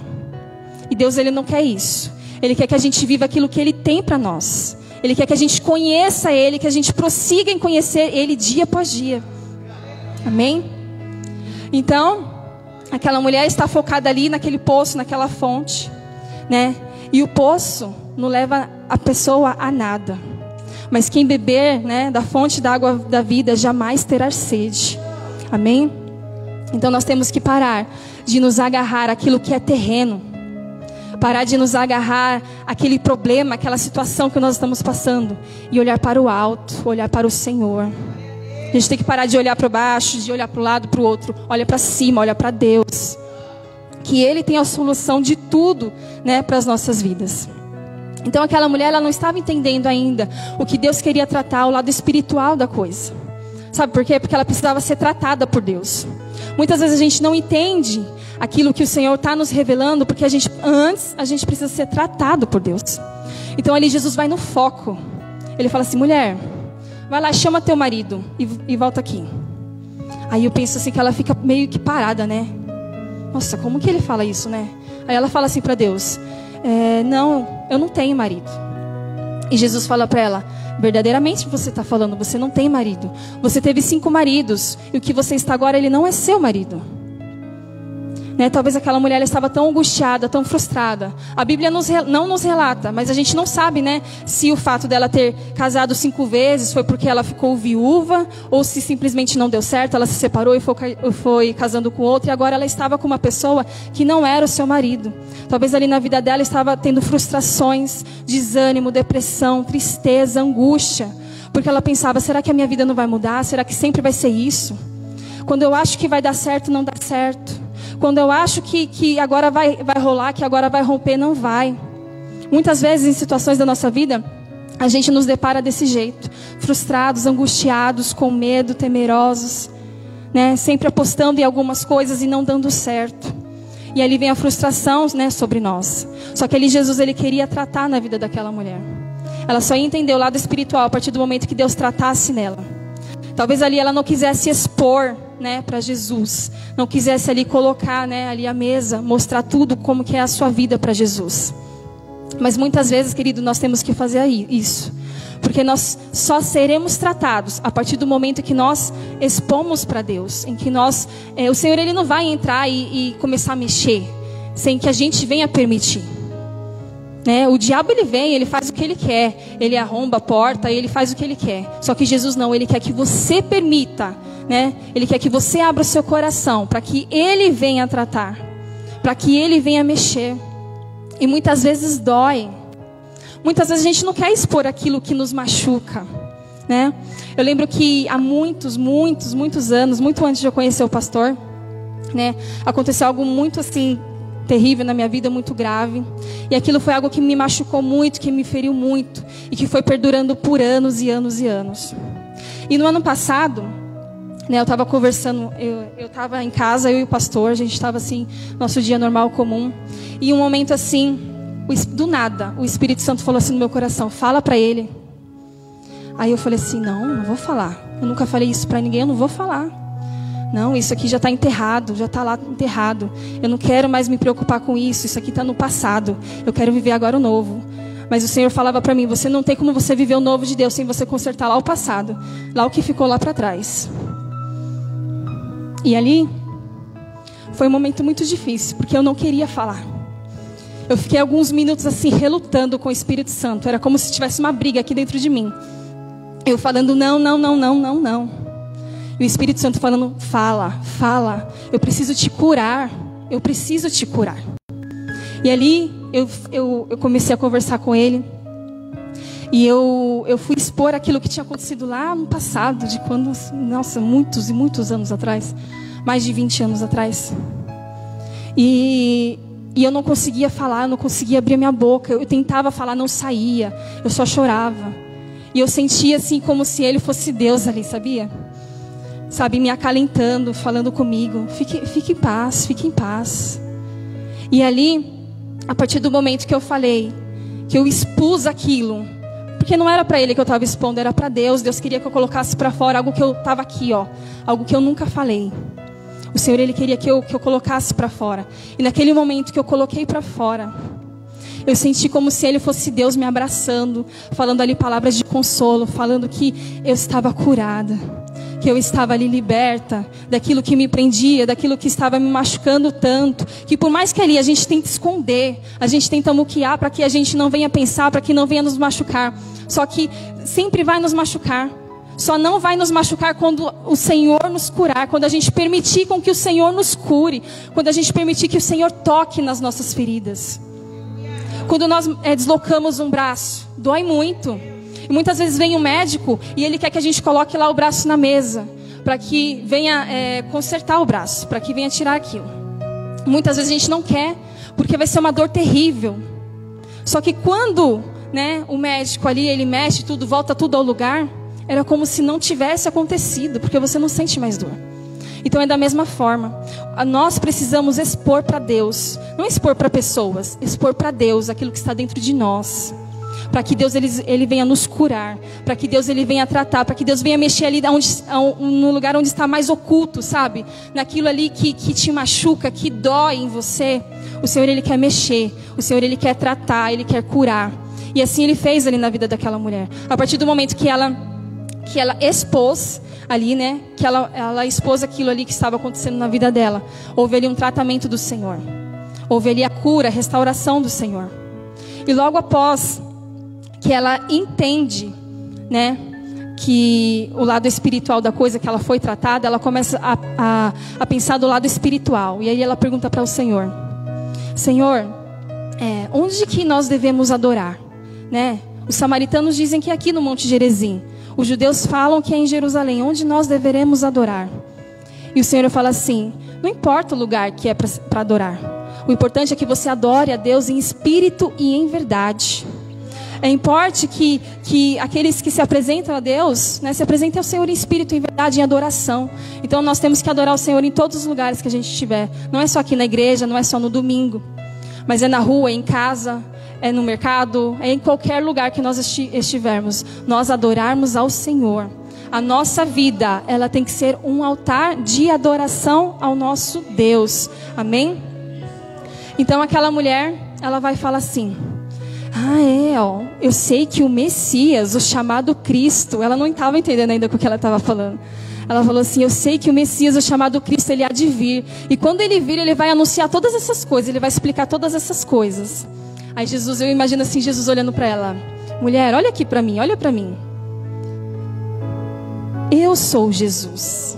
E Deus, Ele não quer isso. Ele quer que a gente viva aquilo que Ele tem para nós. Ele quer que a gente conheça Ele, que a gente prossiga em conhecer Ele dia após dia. Amém? Então, aquela mulher está focada ali naquele poço, naquela fonte, né? E o poço não leva a pessoa a nada. Mas quem beber, né, da fonte da água da vida jamais terá sede. Amém? Então nós temos que parar de nos agarrar àquilo que é terreno. Parar de nos agarrar àquele problema, àquela situação que nós estamos passando. E olhar para o alto, olhar para o Senhor. A gente tem que parar de olhar para baixo, de olhar para o lado, para o outro. Olha para cima, olha para Deus. Que Ele tem a solução de tudo, né, para as nossas vidas. Então aquela mulher, ela não estava entendendo ainda o que Deus queria tratar, o lado espiritual da coisa. Sabe por quê? Porque ela precisava ser tratada por Deus. Muitas vezes a gente não entende aquilo que o Senhor está nos revelando, porque antes a gente precisa ser tratado por Deus. Então ali Jesus vai no foco. Ele fala assim, mulher, vai lá, chama teu marido e volta aqui. Aí eu penso assim que ela fica meio que parada, né? Nossa, como que ele fala isso, né? Aí ela fala assim para Deus, não, eu não tenho marido. E Jesus fala para ela, verdadeiramente você está falando, você não tem marido. Você teve 5 maridos, e o que você está agora, ele não é seu marido. Né? Talvez aquela mulher ela estava tão angustiada, tão frustrada. A Bíblia não nos relata, mas a gente não sabe, né, se o fato dela ter casado 5 vezes foi porque ela ficou viúva, ou se simplesmente não deu certo, ela se separou e foi casando com outro, e agora ela estava com uma pessoa que não era o seu marido. Talvez ali na vida dela estava tendo frustrações, desânimo, depressão, tristeza, angústia, porque ela pensava, será que a minha vida não vai mudar? Será que sempre vai ser isso? Quando eu acho que vai dar certo, não dá certo. Quando eu acho que agora vai rolar, que agora vai romper, não vai. Muitas vezes em situações da nossa vida, a gente nos depara desse jeito. Frustrados, angustiados, com medo, temerosos, né? Sempre apostando em algumas coisas e não dando certo. E ali vem a frustração, né, sobre nós. Só que ali Jesus, ele queria tratar na vida daquela mulher. Ela só ia entender o lado espiritual a partir do momento que Deus tratasse nela. Talvez ali ela não quisesse expor, né, para Jesus, não quisesse ali colocar, né, ali a mesa, mostrar tudo como que é a sua vida para Jesus. Mas muitas vezes, querido, nós temos que fazer isso, porque nós só seremos tratados a partir do momento que nós expomos para Deus, em que o Senhor, ele não vai entrar e começar a mexer sem que a gente venha permitir. Né? O diabo, ele vem, ele faz o que ele quer, ele arromba a porta, ele faz o que ele quer. Só que Jesus não, ele quer que você permita, né? Ele quer que você abra o seu coração para que ele venha tratar, para que ele venha mexer. E muitas vezes dói. Muitas vezes a gente não quer expor aquilo que nos machuca, né? Eu lembro que há muitos anos, muito antes de eu conhecer o pastor, né, aconteceu algo muito assim terrível na minha vida, muito grave. E aquilo foi algo que me machucou muito, que me feriu muito, e que foi perdurando por anos e anos e anos. E no ano passado, né, eu estava conversando, eu estava em casa, eu e o pastor, a gente estava assim, nosso dia normal, comum. E um momento assim, do nada, o Espírito Santo falou assim no meu coração, fala para ele. Aí eu falei assim, não vou falar. Eu nunca falei isso para ninguém, eu não vou falar. Não, isso aqui já está enterrado, já está lá enterrado. Eu não quero mais me preocupar com isso aqui está no passado. Eu quero viver agora o novo. Mas o Senhor falava para mim, você não tem como você viver o novo de Deus sem você consertar lá o passado. Lá o que ficou lá para trás. E ali foi um momento muito difícil, porque eu não queria falar. Eu fiquei alguns minutos assim, relutando com o Espírito Santo. Era como se tivesse uma briga aqui dentro de mim. Eu falando, não. E o Espírito Santo falando, fala. Eu preciso te curar. Eu preciso te curar. E ali eu comecei a conversar com ele. E eu fui expor aquilo que tinha acontecido lá no passado. De quando, nossa, muitos e muitos anos atrás. Mais de 20 anos atrás. E eu não conseguia falar, eu não conseguia abrir minha boca. Eu tentava falar, não saía. Eu só chorava. E eu sentia assim como se ele fosse Deus ali, sabia? Sabe, me acalentando, falando comigo. Fique em paz, fique em paz. E ali, a partir do momento que eu falei, que eu expus aquilo, porque não era para ele que eu estava expondo, era para Deus. Deus queria que eu colocasse para fora algo que eu estava aqui, ó, algo que eu nunca falei. O Senhor, Ele queria que eu colocasse para fora. E naquele momento que eu coloquei para fora, eu senti como se Ele fosse Deus me abraçando, falando ali palavras de consolo, falando que eu estava curada, que eu estava ali liberta daquilo que me prendia, daquilo que estava me machucando tanto, que por mais que ali a gente tenta esconder, a gente tenta muquear para que a gente não venha pensar, para que não venha nos machucar, só que sempre vai nos machucar. Só não vai nos machucar quando o Senhor nos curar, quando a gente permitir com que o Senhor nos cure, quando a gente permitir que o Senhor toque nas nossas feridas. Quando nós deslocamos um braço, dói muito. E muitas vezes vem um médico e ele quer que a gente coloque lá o braço na mesa, para que venha consertar o braço, para que venha tirar aquilo. Muitas vezes a gente não quer, porque vai ser uma dor terrível. Só que quando, o médico ali, ele mexe tudo, volta tudo ao lugar, era como se não tivesse acontecido, porque você não sente mais dor. Então é da mesma forma. Nós precisamos expor para Deus, não expor para pessoas, expor para Deus aquilo que está dentro de nós. Para que Deus ele venha nos curar, para que Deus ele venha tratar, para que Deus venha mexer ali no lugar onde está mais oculto, sabe? Naquilo ali que te machuca, que dói em você. O Senhor ele quer mexer, o Senhor ele quer tratar, ele quer curar. E assim ele fez ali na vida daquela mulher. A partir do momento que ela expôs ali, que ela expôs aquilo ali que estava acontecendo na vida dela, houve ali um tratamento do Senhor, houve ali a cura, a restauração do Senhor. E logo após que ela entende, que o lado espiritual da coisa, que ela foi tratada, ela começa a pensar do lado espiritual. E aí ela pergunta para o Senhor: Senhor, onde que nós devemos adorar? Os samaritanos dizem que é aqui no Monte Gerizim. Os judeus falam que é em Jerusalém. Onde nós deveremos adorar? E o Senhor fala assim: não importa o lugar que é para adorar. O importante é que você adore a Deus em espírito e em verdade. Importe que aqueles que se apresentam a Deus, se apresentem ao Senhor em espírito e em verdade, em adoração. Então nós temos que adorar o Senhor em todos os lugares que a gente estiver. Não é só aqui na igreja, não é só no domingo, mas é na rua, é em casa, é no mercado, é em qualquer lugar que nós estivermos. Nós adorarmos ao Senhor. A nossa vida, ela tem que ser um altar de adoração ao nosso Deus. Amém? Então aquela mulher, ela vai falar assim: eu sei que o Messias, o chamado Cristo, ela não estava entendendo ainda o que ela estava falando. Ela falou assim: eu sei que o Messias, o chamado Cristo, ele há de vir. E quando ele vir, ele vai anunciar todas essas coisas, ele vai explicar todas essas coisas. Aí Jesus, eu imagino assim, Jesus olhando para ela: mulher, olha aqui para mim, olha para mim. Eu sou Jesus.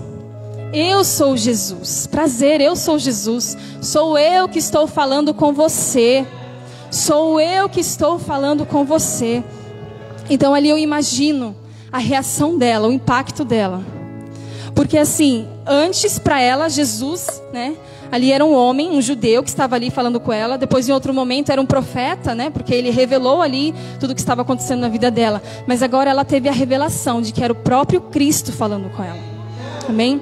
Eu sou Jesus. Prazer, eu sou Jesus. Sou eu que estou falando com você. Sou eu que estou falando com você. Então ali eu imagino a reação dela, o impacto dela. Porque assim, antes para ela, Jesus, ali era um homem, um judeu que estava ali falando com ela. Depois em outro momento era um profeta, porque ele revelou ali tudo o que estava acontecendo na vida dela. Mas agora ela teve a revelação de que era o próprio Cristo falando com ela. Amém?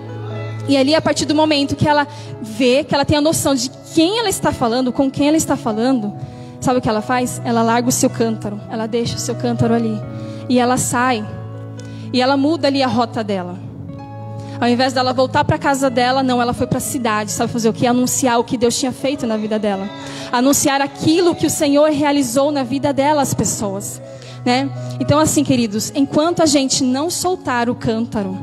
E ali a partir do momento que ela vê, que ela tem a noção de quem ela está falando, com quem ela está falando, sabe o que ela faz? Ela larga o seu cântaro. Ela deixa o seu cântaro ali. E ela sai. E ela muda ali a rota dela. Ao invés dela voltar para a casa dela, não, ela foi para a cidade. Sabe fazer o quê? Anunciar o que Deus tinha feito na vida dela. Anunciar aquilo que o Senhor realizou na vida dela, as pessoas, né? Então assim, queridos, enquanto a gente não soltar o cântaro,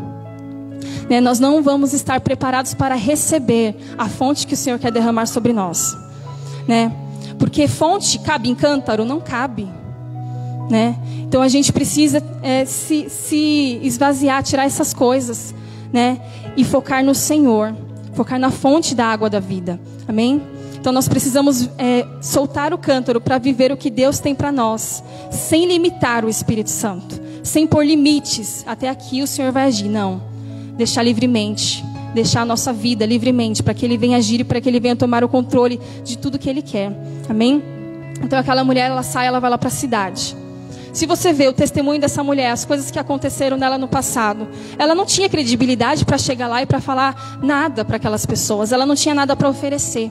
né, nós não vamos estar preparados para receber a fonte que o Senhor quer derramar sobre nós, né? Porque fonte cabe em cântaro? Não cabe, né? Então a gente precisa se esvaziar, tirar essas coisas, né? E focar no Senhor, focar na fonte da água da vida, amém? Então nós precisamos soltar o cântaro para viver o que Deus tem para nós, sem limitar o Espírito Santo, sem pôr limites. Até aqui o Senhor vai agir, não. Deixar livremente, deixar a nossa vida livremente, para que Ele venha agir e para que Ele venha tomar o controle de tudo que Ele quer, amém? Então aquela mulher, ela sai, ela vai lá para a cidade. Se você vê o testemunho dessa mulher, as coisas que aconteceram nela no passado, ela não tinha credibilidade para chegar lá e para falar nada para aquelas pessoas. Ela não tinha nada para oferecer.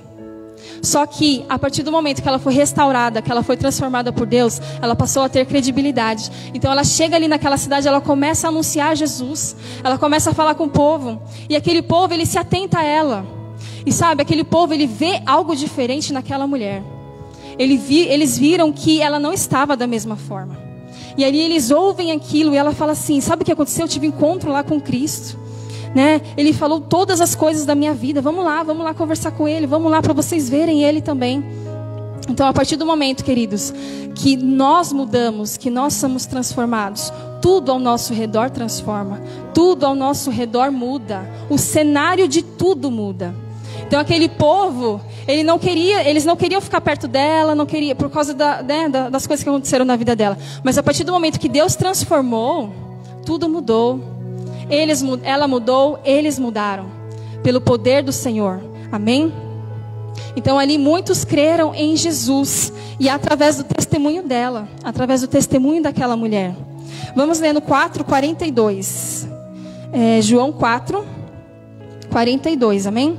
Só que, a partir do momento que ela foi restaurada, que ela foi transformada por Deus, ela passou a ter credibilidade. Então ela chega ali naquela cidade, ela começa a anunciar Jesus. Ela começa a falar com o povo. E aquele povo, ele se atenta a ela. E sabe, aquele povo, ele vê algo diferente naquela mulher. Eles viram que ela não estava da mesma forma. E ali eles ouvem aquilo e ela fala assim: sabe o que aconteceu? Eu tive um encontro lá com Cristo, né? Ele falou todas as coisas da minha vida. Vamos lá conversar com Ele. Vamos lá para vocês verem Ele também. Então, a partir do momento, queridos, que nós mudamos, que nós somos transformados, tudo ao nosso redor transforma. Tudo ao nosso redor muda. O cenário de tudo muda. Então aquele povo, eles não queriam ficar perto dela, não queria, por causa das coisas que aconteceram na vida dela. Mas a partir do momento que Deus transformou, tudo mudou. Ela mudou, eles mudaram. Pelo poder do Senhor. Amém? Então ali muitos creram em Jesus. E através do testemunho dela, através do testemunho daquela mulher. Vamos ler no 4:42. João 4:42, amém?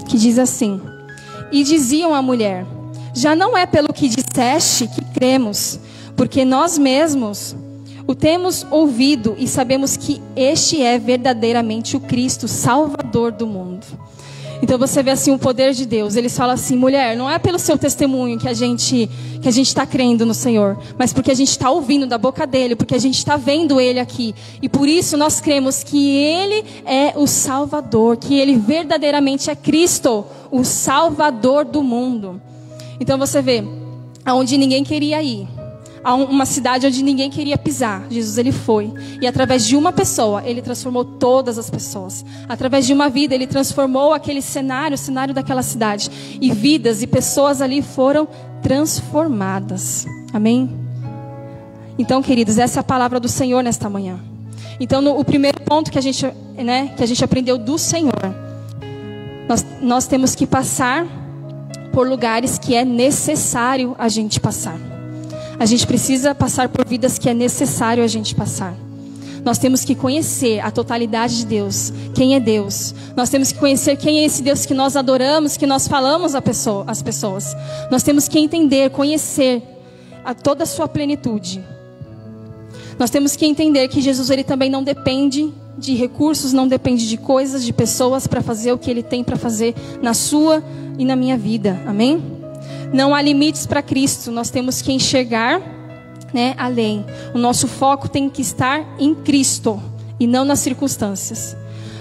Que diz assim: e diziam à mulher: já não é pelo que disseste que cremos, porque nós mesmos o temos ouvido e sabemos que este é verdadeiramente o Cristo, Salvador do mundo. Então você vê assim o poder de Deus. Eles falam assim: mulher, não é pelo seu testemunho que a gente está crendo no Senhor, mas porque a gente está ouvindo da boca dele, porque a gente está vendo ele aqui. E por isso nós cremos que ele é o Salvador, que ele verdadeiramente é Cristo, o Salvador do mundo. Então você vê, aonde ninguém queria ir, a uma cidade onde ninguém queria pisar, Jesus ele foi. E através de uma pessoa, ele transformou todas as pessoas. Através de uma vida, ele transformou aquele cenário, o cenário daquela cidade. E vidas e pessoas ali foram transformadas. Amém? Então, queridos, essa é a palavra do Senhor nesta manhã. Então, o primeiro ponto que a gente aprendeu do Senhor, nós temos que passar por lugares que é necessário a gente passar. A gente precisa passar por vidas que é necessário a gente passar. Nós temos que conhecer a totalidade de Deus, quem é Deus. Nós temos que conhecer quem é esse Deus que nós adoramos, que nós falamos às pessoas. Nós temos que entender, conhecer a toda a sua plenitude. Nós temos que entender que Jesus ele também não depende de recursos, não depende de coisas, de pessoas para fazer o que ele tem para fazer na sua e na minha vida. Amém? Não há limites para Cristo. Nós temos que enxergar, além. O nosso foco tem que estar em Cristo e não nas circunstâncias.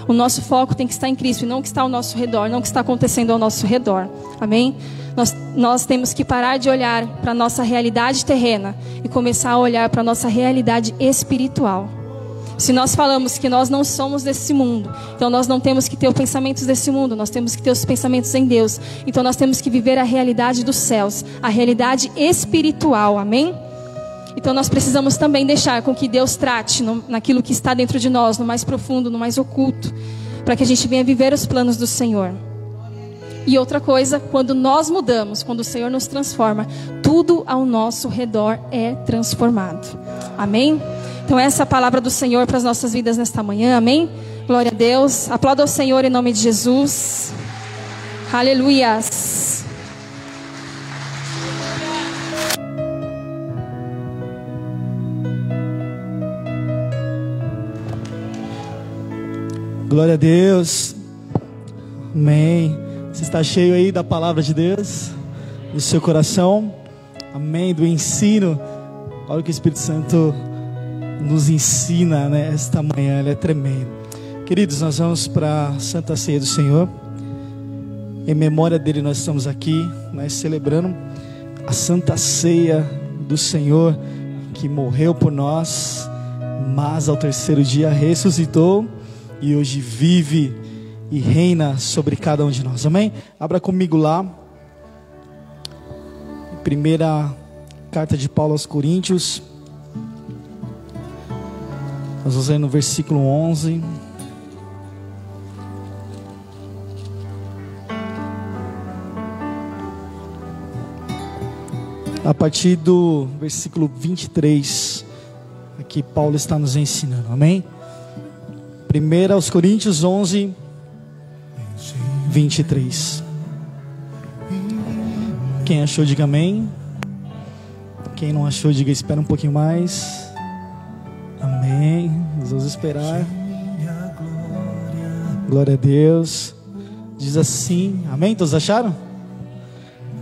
O nosso foco tem que estar em Cristo e não o que está ao nosso redor, não o que está acontecendo ao nosso redor. Amém? Nós temos que parar de olhar para a nossa realidade terrena e começar a olhar para a nossa realidade espiritual. Se nós falamos que nós não somos desse mundo, então nós não temos que ter os pensamentos desse mundo, nós temos que ter os pensamentos em Deus. Então nós temos que viver a realidade dos céus, a realidade espiritual, amém? Então nós precisamos também deixar com que Deus trate naquilo que está dentro de nós, no mais profundo, no mais oculto, para que a gente venha viver os planos do Senhor. E outra coisa, quando nós mudamos, quando o Senhor nos transforma, tudo ao nosso redor é transformado, amém? Então essa é a palavra do Senhor para as nossas vidas nesta manhã, amém? Glória a Deus, aplauda ao Senhor em nome de Jesus, aleluias. Glória a Deus. Amém. Você está cheio aí da palavra de Deus no seu coração? Amém. Do ensino. Olha o que o Espírito Santo nos ensina, né, esta manhã. Ele é tremendo. Queridos, nós vamos para a Santa Ceia do Senhor. Em memória dele nós estamos aqui, né, celebrando a Santa Ceia do Senhor, que morreu por nós, mas ao terceiro dia ressuscitou e hoje vive e reina sobre cada um de nós. Amém? Abra comigo lá, primeira carta de Paulo aos Coríntios. Nós vamos ler no versículo 11. A partir do versículo 23, aqui Paulo está nos ensinando, amém? 1 aos Coríntios 11, 23. Quem achou, diga amém. Quem não achou, diga espera um pouquinho mais. Amém. Vamos esperar. Glória a Deus. Diz assim, amém? Todos acharam?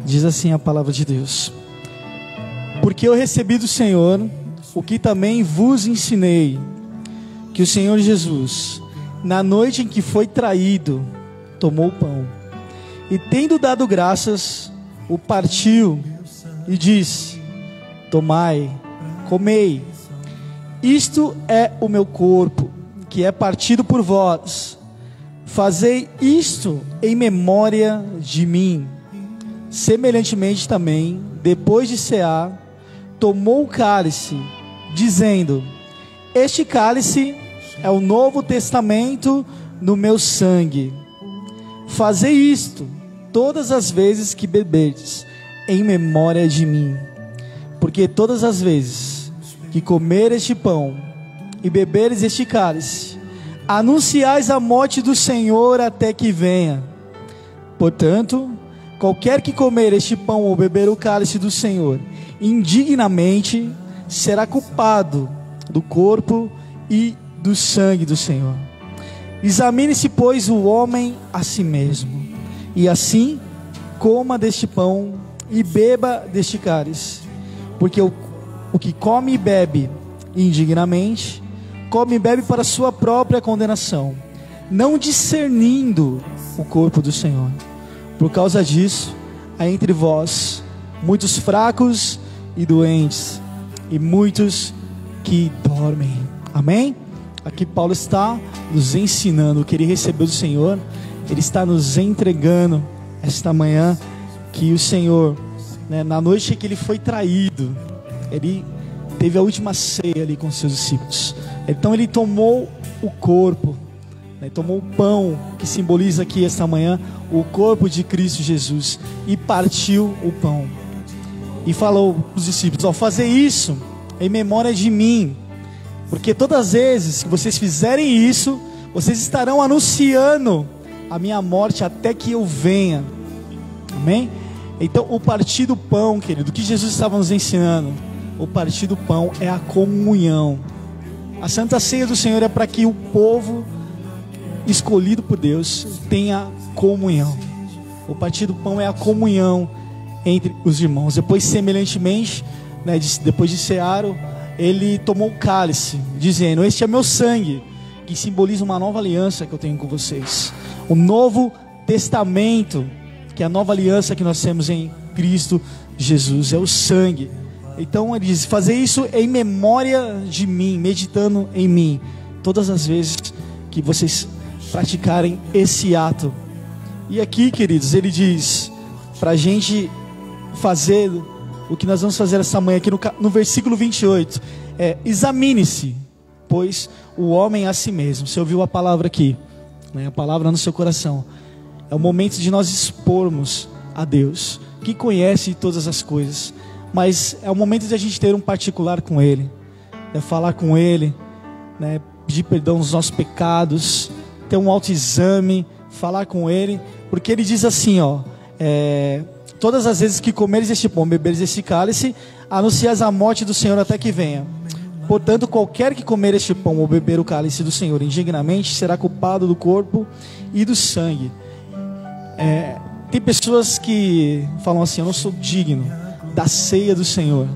Diz assim a palavra de Deus: porque eu recebi do Senhor o que também vos ensinei, que o Senhor Jesus, na noite em que foi traído, tomou o pão e, tendo dado graças, o partiu e disse: tomai, comei, isto é o meu corpo, que é partido por vós, fazei isto em memória de mim. Semelhantemente também, depois de cear, tomou o cálice, dizendo: este cálice é o novo testamento no meu sangue. Fazei isto todas as vezes que beberdes, em memória de mim. Porque todas as vezes que comer este pão e beberes este cálice, anunciais a morte do Senhor até que venha. Portanto, qualquer que comer este pão ou beber o cálice do Senhor indignamente, será culpado do corpo e do sangue do Senhor. Examine-se, pois, o homem a si mesmo, e assim coma deste pão e beba deste cálice. Porque o que come e bebe indignamente, come e bebe para sua própria condenação, não discernindo o corpo do Senhor. Por causa disso, há entre vós muitos fracos e doentes, e muitos que dormem. Amém? Aqui Paulo está nos ensinando o que ele recebeu do Senhor. Ele está nos entregando esta manhã que o Senhor, né, na noite que ele foi traído, ele teve a última ceia ali com seus discípulos. Então ele tomou o corpo, né, tomou o pão, que simboliza aqui esta manhã o corpo de Cristo Jesus, e partiu o pão e falou para os discípulos: ó, fazer isso em memória de mim, porque todas as vezes que vocês fizerem isso, vocês estarão anunciando a minha morte até que eu venha. Amém? Então o partir do pão, querido, o que Jesus estava nos ensinando, o partir do pão é a comunhão. A Santa Ceia do Senhor é para que o povo escolhido por Deus tenha comunhão. O partir do pão é a comunhão entre os irmãos. Depois, semelhantemente, né, depois de cear, ele tomou o cálice, dizendo: este é meu sangue, que simboliza uma nova aliança que eu tenho com vocês, o novo testamento, que é a nova aliança que nós temos em Cristo Jesus, é o sangue. Então ele diz: fazer isso em memória de mim, meditando em mim, todas as vezes que vocês praticarem esse ato. E aqui, queridos, ele diz para a gente fazer o que nós vamos fazer essa manhã aqui no versículo 28, examine-se, pois, o homem a si mesmo. Você ouviu a palavra aqui, né? A palavra no seu coração. É o momento de nós expormos a Deus, que conhece todas as coisas, mas é o momento de a gente ter um particular com Ele, falar com Ele, né? Pedir perdão dos nossos pecados, ter um autoexame, falar com Ele, porque Ele diz assim, ó, todas as vezes que comeres este pão, beberes este cálice, anuncias a morte do Senhor até que venha. Portanto, qualquer que comer este pão ou beber o cálice do Senhor indignamente será culpado do corpo e do sangue. Tem pessoas que falam assim: eu não sou digno da ceia do Senhor.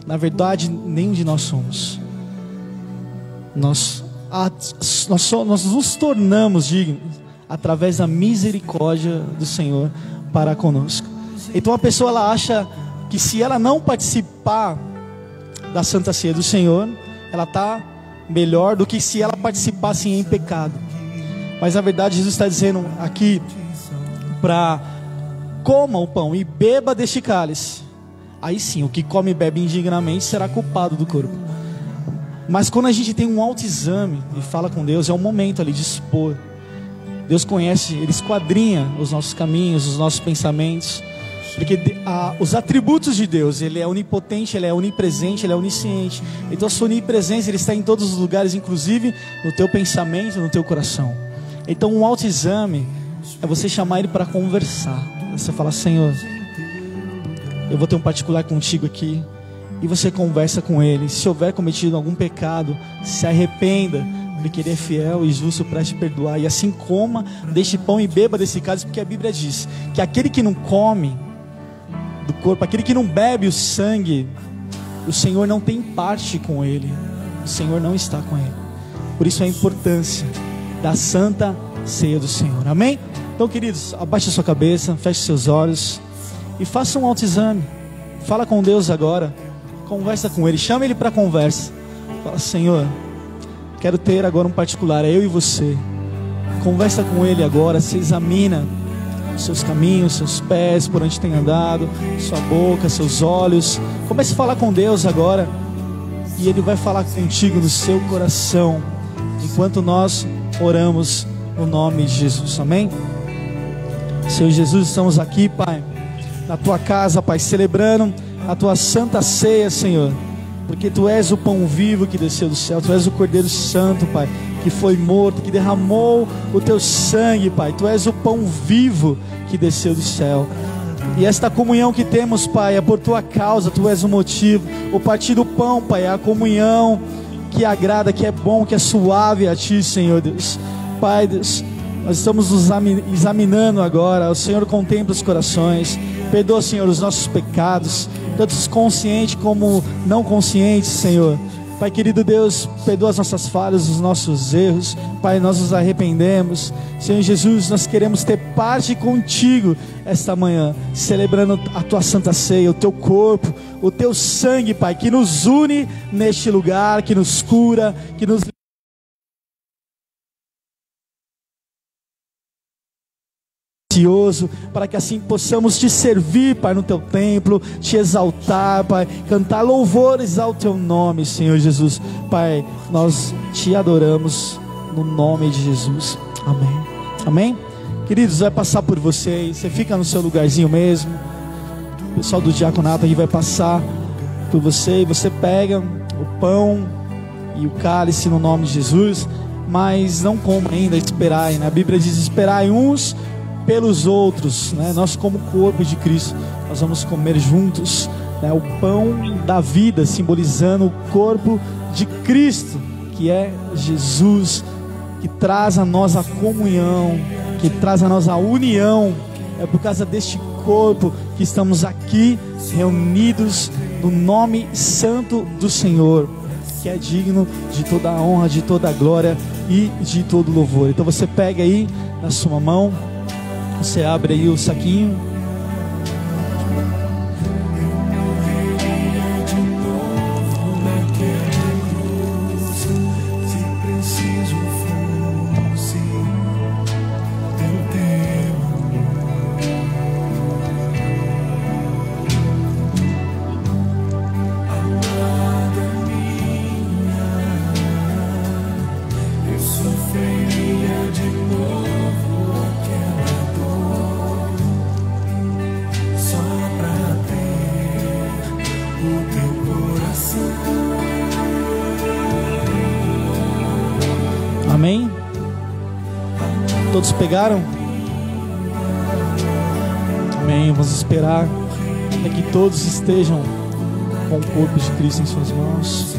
Na verdade, nenhum de nós somos. Nós nos tornamos dignos através da misericórdia do Senhor para conosco. Então a pessoa, ela acha que se ela não participar da Santa Ceia do Senhor, ela está melhor do que se ela participasse em pecado. Mas na verdade Jesus está dizendo aqui para coma o pão e beba deste cálice. Aí sim, o que come e bebe indignamente será culpado do corpo. Mas quando a gente tem um autoexame e fala com Deus, é um momento ali de expor. Deus conhece, Ele esquadrinha os nossos caminhos, os nossos pensamentos. Porque os atributos de Deus, Ele é onipotente, Ele é onipresente, Ele é onisciente. Então a sua onipresença, Ele está em todos os lugares, inclusive no teu pensamento, no teu coração. Então um autoexame é você chamar Ele para conversar. Você fala: Senhor, eu vou ter um particular contigo aqui. E você conversa com Ele. Se houver cometido algum pecado, se arrependa, porque Ele é fiel e justo para te perdoar. E assim coma deste pão e beba desse cálice, porque a Bíblia diz que aquele que não come do corpo, aquele que não bebe o sangue, o Senhor não tem parte com Ele. O Senhor não está com Ele. Por isso a importância da Santa Ceia do Senhor. Amém? Então, queridos, abaixe a sua cabeça, feche seus olhos e faça um autoexame. Fala com Deus agora. Conversa com Ele, chama Ele para conversa. Fala: Senhor, quero ter agora um particular, é eu e você. Conversa com Ele agora, se examina os seus caminhos, seus pés, por onde tem andado, sua boca, seus olhos. Comece a falar com Deus agora, e Ele vai falar contigo no seu coração, enquanto nós oramos no nome de Jesus. Amém? Senhor Jesus, estamos aqui, Pai, na Tua casa, Pai, celebrando a Tua Santa Ceia, Senhor, porque Tu és o pão vivo que desceu do céu, Tu és o Cordeiro Santo, Pai, que foi morto, que derramou o Teu sangue, Pai. Tu és o pão vivo que desceu do céu. E esta comunhão que temos, Pai, é por Tua causa. Tu és o motivo. O partir do pão, Pai, é a comunhão que agrada, que é bom, que é suave a Ti, Senhor Deus. Pai, Deus, nós estamos nos examinando agora. O Senhor contempla os corações. Perdoa, Senhor, os nossos pecados, tanto conscientes como não conscientes, Senhor. Pai querido Deus, perdoa as nossas falhas, os nossos erros. Pai, nós nos arrependemos. Senhor Jesus, nós queremos ter parte contigo esta manhã, celebrando a Tua Santa Ceia, o Teu corpo, o Teu sangue, Pai, que nos une neste lugar, que nos cura, que nos para que assim possamos Te servir, Pai, no Teu templo, Te exaltar, Pai, cantar louvores ao Teu nome, Senhor Jesus. Pai, nós Te adoramos no nome de Jesus. Amém. Amém? Queridos, vai passar por vocês. Você fica no seu lugarzinho mesmo. O pessoal do diaconato aí vai passar por você, e você pega o pão e o cálice no nome de Jesus, mas não coma ainda, esperai, né? A Bíblia diz: esperai uns pelos outros, né? Nós, como corpo de Cristo, nós vamos comer juntos, né? O pão da vida, simbolizando o corpo de Cristo, que é Jesus, que traz a nós a comunhão, que traz a nós a união. É por causa deste corpo que estamos aqui reunidos no nome santo do Senhor, que é digno de toda a honra, de toda a glória e de todo louvor. Então você pega aí na sua mão, você abre aí o saquinho. Amém? Todos pegaram? Amém. Vamos esperar até que todos estejam com o corpo de Cristo em suas mãos.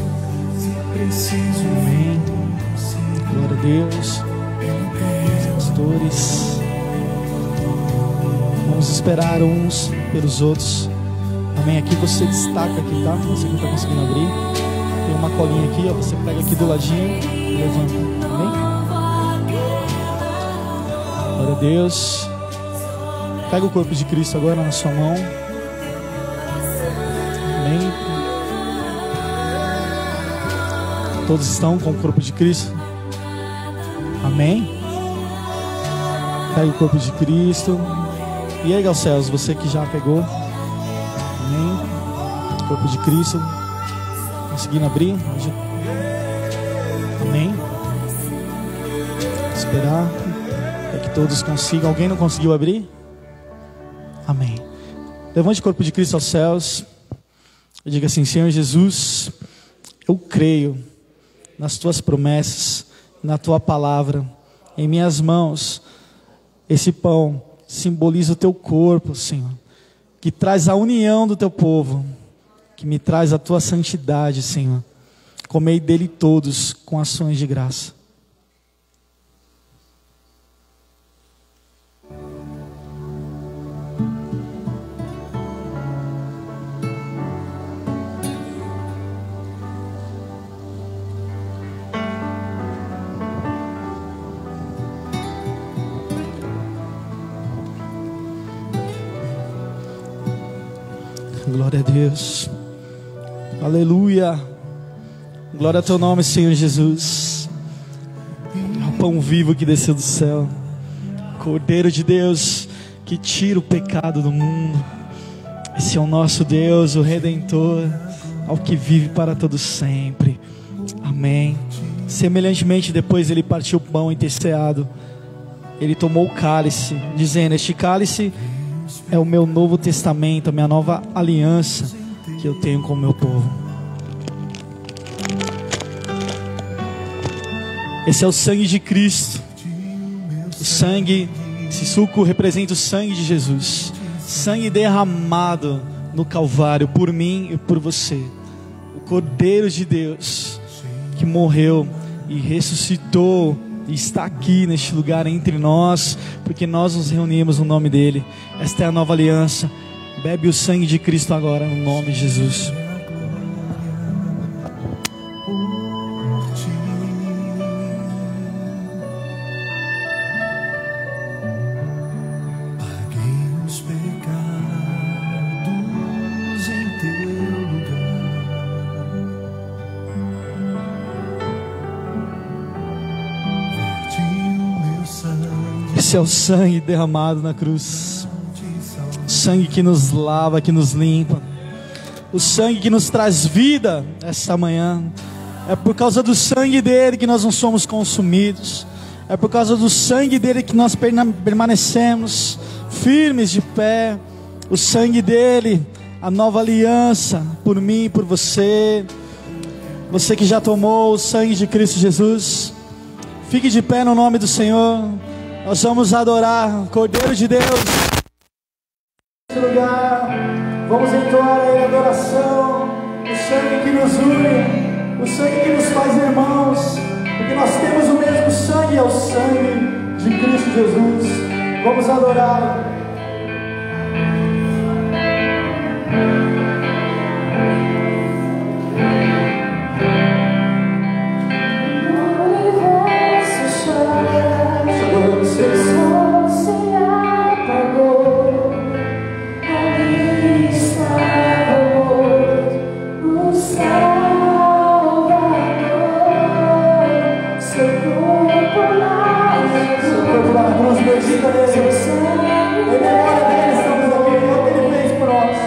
Amém. Glória a Deus. Pastores, vamos esperar uns pelos outros. Amém. Aqui você destaca aqui, tá? Você que não está conseguindo abrir. Tem uma colinha aqui, ó. Você pega aqui do ladinho e levanta. Amém. Glória a Deus. Pega o corpo de Cristo agora na sua mão. Amém. Todos estão com o corpo de Cristo? Amém. Pega o corpo de Cristo. E aí, Galcelos, você que já pegou. Amém. Corpo de Cristo. Conseguindo abrir? Amém. Esperar para que todos consigam. Alguém não conseguiu abrir? Amém. Levante o corpo de Cristo aos céus e diga assim: Senhor Jesus, eu creio nas tuas promessas, na tua palavra. Em minhas mãos esse pão simboliza o teu corpo, Senhor, que traz a união do teu povo, que me traz a tua santidade, Senhor. Comei dele todos com ações de graça. Glória a Deus. Aleluia. Glória ao teu nome, Senhor Jesus. É o pão vivo que desceu do céu. Cordeiro de Deus que tira o pecado do mundo. Esse é o nosso Deus, o Redentor, ao que vive para todo sempre. Amém. Semelhantemente, depois ele partiu o pão enterceado, ele tomou o cálice, dizendo: este cálice é o meu novo testamento, a minha nova aliança que eu tenho com o meu povo. Esse é o sangue de Cristo. O sangue, esse suco representa o sangue de Jesus. Sangue derramado no Calvário por mim e por você. O Cordeiro de Deus que morreu e ressuscitou e está aqui neste lugar entre nós, porque nós nos reunimos no nome dele. Esta é a nova aliança. Bebe o sangue de Cristo agora no nome de Jesus. Esse é o sangue derramado na cruz. O sangue que nos lava, que nos limpa. O sangue que nos traz vida esta manhã. É por causa do sangue dele que nós não somos consumidos. É por causa do sangue dele que nós permanecemos firmes de pé. O sangue dele, a nova aliança, por mim e por você. Você que já tomou o sangue de Cristo Jesus, fique de pé no nome do Senhor. Nós vamos adorar o Cordeiro de Deus. Nesse lugar, vamos entoar a adoração, o sangue que nos une, o sangue que nos faz irmãos, porque nós temos o mesmo sangue, é o sangue de Cristo Jesus. Vamos adorar. Em memória dele, estamos aqui, o que ele fez por nós.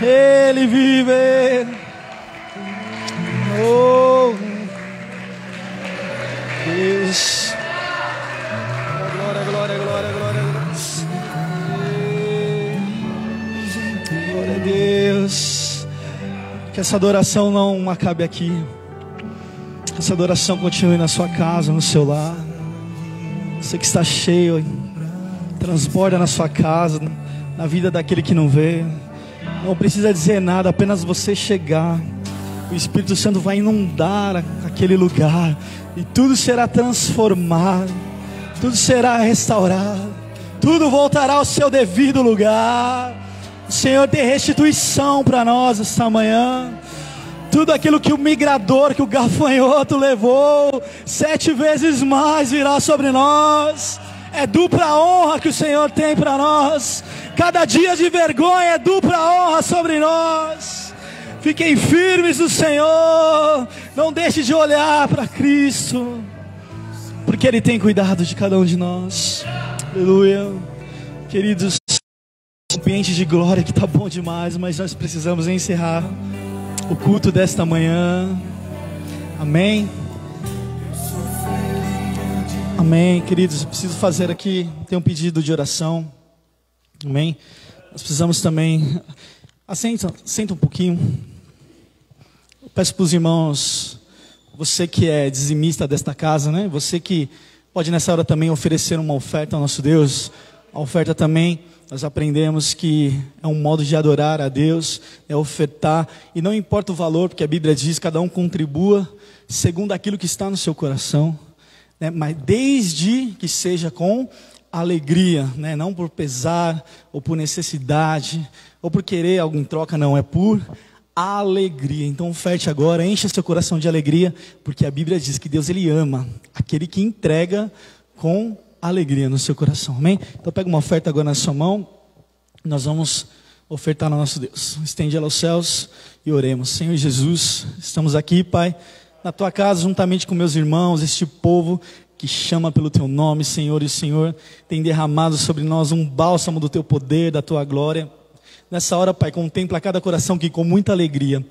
Ele vive. Oh, Deus. Glória, glória, glória, glória. Glória a Deus. Que essa adoração não acabe aqui. Que essa adoração continue na sua casa, no seu lar. Você que está cheio, transborda na sua casa, na vida daquele que não vê. Não precisa dizer nada, apenas você chegar. O Espírito Santo vai inundar aquele lugar e tudo será transformado, tudo será restaurado, tudo voltará ao seu devido lugar. O Senhor tem restituição para nós esta manhã. Tudo aquilo que o migrador, que o gafanhoto levou, 7 vezes mais virá sobre nós. É dupla honra que o Senhor tem para nós. Cada dia de vergonha é dupla honra sobre nós. Fiquem firmes no Senhor. Não deixe de olhar para Cristo, porque Ele tem cuidado de cada um de nós. Aleluia. Queridos, ambiente de glória que está bom demais, mas nós precisamos encerrar o culto desta manhã. Amém. Amém, queridos. Eu preciso fazer aqui, tem um pedido de oração. Amém. Nós precisamos também. Senta um pouquinho. Eu peço para os irmãos, você que é dizimista desta casa, né? Você que pode nessa hora também oferecer uma oferta ao nosso Deus. A oferta também, nós aprendemos que é um modo de adorar a Deus, é ofertar, e não importa o valor, porque a Bíblia diz, cada um contribua segundo aquilo que está no seu coração, né? Mas desde que seja com alegria, né? Não por pesar, ou por necessidade, ou por querer algo em troca, não, é por alegria. Então oferte agora, encha seu coração de alegria, porque a Bíblia diz que Deus Ele ama aquele que entrega com alegria no seu coração, amém? Então pega uma oferta agora na sua mão, nós vamos ofertar ao nosso Deus. Estende ela aos céus e oremos. Senhor Jesus, estamos aqui, Pai, na tua casa, juntamente com meus irmãos, este povo que chama pelo teu nome, Senhor, e o Senhor tem derramado sobre nós um bálsamo do teu poder, da tua glória. Nessa hora, Pai, contempla cada coração que com muita alegria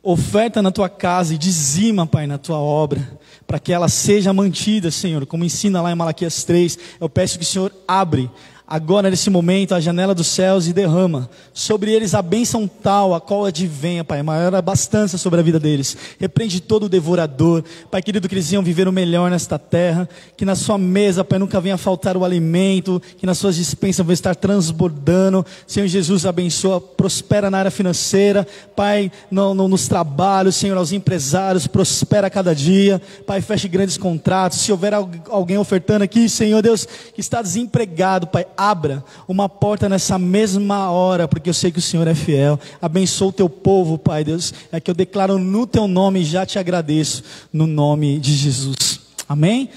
oferta na tua casa e dizima, Pai, na tua obra, para que ela seja mantida, Senhor, como ensina lá em Malaquias 3. Eu peço que o Senhor abre agora nesse momento a janela dos céus e derrama sobre eles a bênção tal, a qual advenha, Pai, maior abastança sobre a vida deles. Repreende todo o devorador, Pai querido, que eles venham viver o melhor nesta terra, que na sua mesa, Pai, nunca venha faltar o alimento, que nas suas dispensas vão estar transbordando. Senhor Jesus, abençoa, prospera na área financeira, Pai, nos trabalhos, Senhor, aos empresários, prospera a cada dia, Pai, feche grandes contratos. Se houver alguém ofertando aqui, Senhor Deus, que está desempregado, Pai, abra uma porta nessa mesma hora, porque eu sei que o Senhor é fiel. Abençoa o teu povo, Pai Deus, é que eu declaro no teu nome e já te agradeço, no nome de Jesus, amém?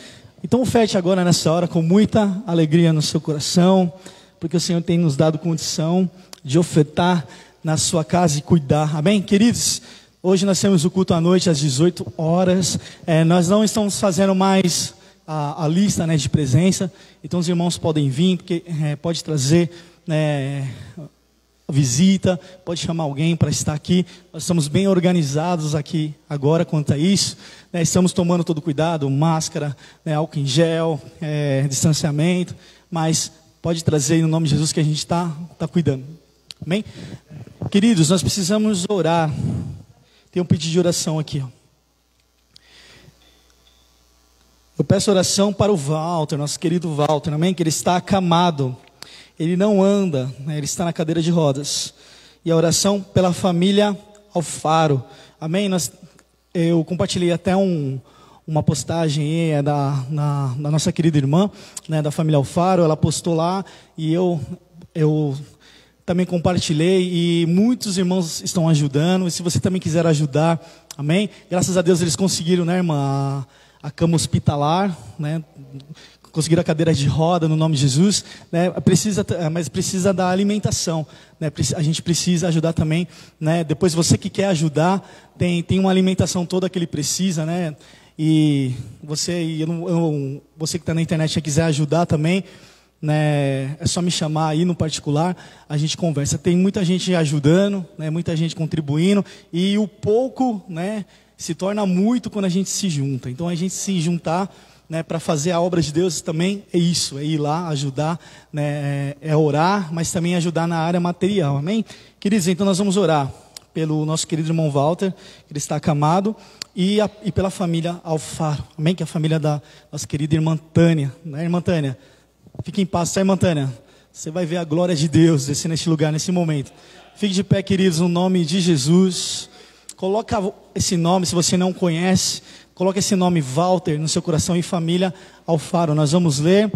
Então oferte agora nessa hora com muita alegria no seu coração, porque o Senhor tem nos dado condição de ofertar na sua casa e cuidar, amém? Queridos, hoje nós temos o culto à noite às 18 horas, nós não estamos fazendo mais a lista, né, de presença, então os irmãos podem vir, porque pode trazer, né, visita, pode chamar alguém para estar aqui. Nós estamos bem organizados aqui agora quanto a isso, né, estamos tomando todo cuidado, máscara, né, álcool em gel, distanciamento, mas pode trazer no nome de Jesus que a gente está cuidando, amém? Queridos, nós precisamos orar. Tem um pedido de oração aqui, ó. Eu peço oração para o Walter, nosso querido Walter, amém? Que ele está acamado, ele não anda, né? Ele está na cadeira de rodas. E a oração pela família Alfaro, amém? Eu compartilhei até uma postagem da nossa querida irmã, né, da família Alfaro, ela postou lá e eu também compartilhei e muitos irmãos estão ajudando. E se você também quiser ajudar, amém? Graças a Deus eles conseguiram, né, irmã, a cama hospitalar, né? Conseguiram a cadeira de roda no nome de Jesus, né? Mas precisa da alimentação, né? A gente precisa ajudar também, né? Depois você que quer ajudar, tem uma alimentação toda que ele precisa, né? E você que está na internet e quiser ajudar também, né? É só me chamar aí no particular, a gente conversa. Tem muita gente ajudando, né? Muita gente contribuindo e o pouco, né, se torna muito quando a gente se junta. Então a gente se juntar, né, para fazer a obra de Deus também é isso, é ir lá ajudar, né, é orar, mas também ajudar na área material, amém? Queridos, então nós vamos orar pelo nosso querido irmão Walter, que ele está acamado, e pela família Alfaro, amém? Que é a família da nossa querida irmã Tânia, né, irmã Tânia? Fique em paz, tá, irmã Tânia? Você vai ver a glória de Deus descer neste lugar, nesse momento. Fique de pé, queridos, no nome de Jesus. Coloca esse nome, se você não conhece, coloca esse nome Walter no seu coração e família Alfaro. Nós vamos ler,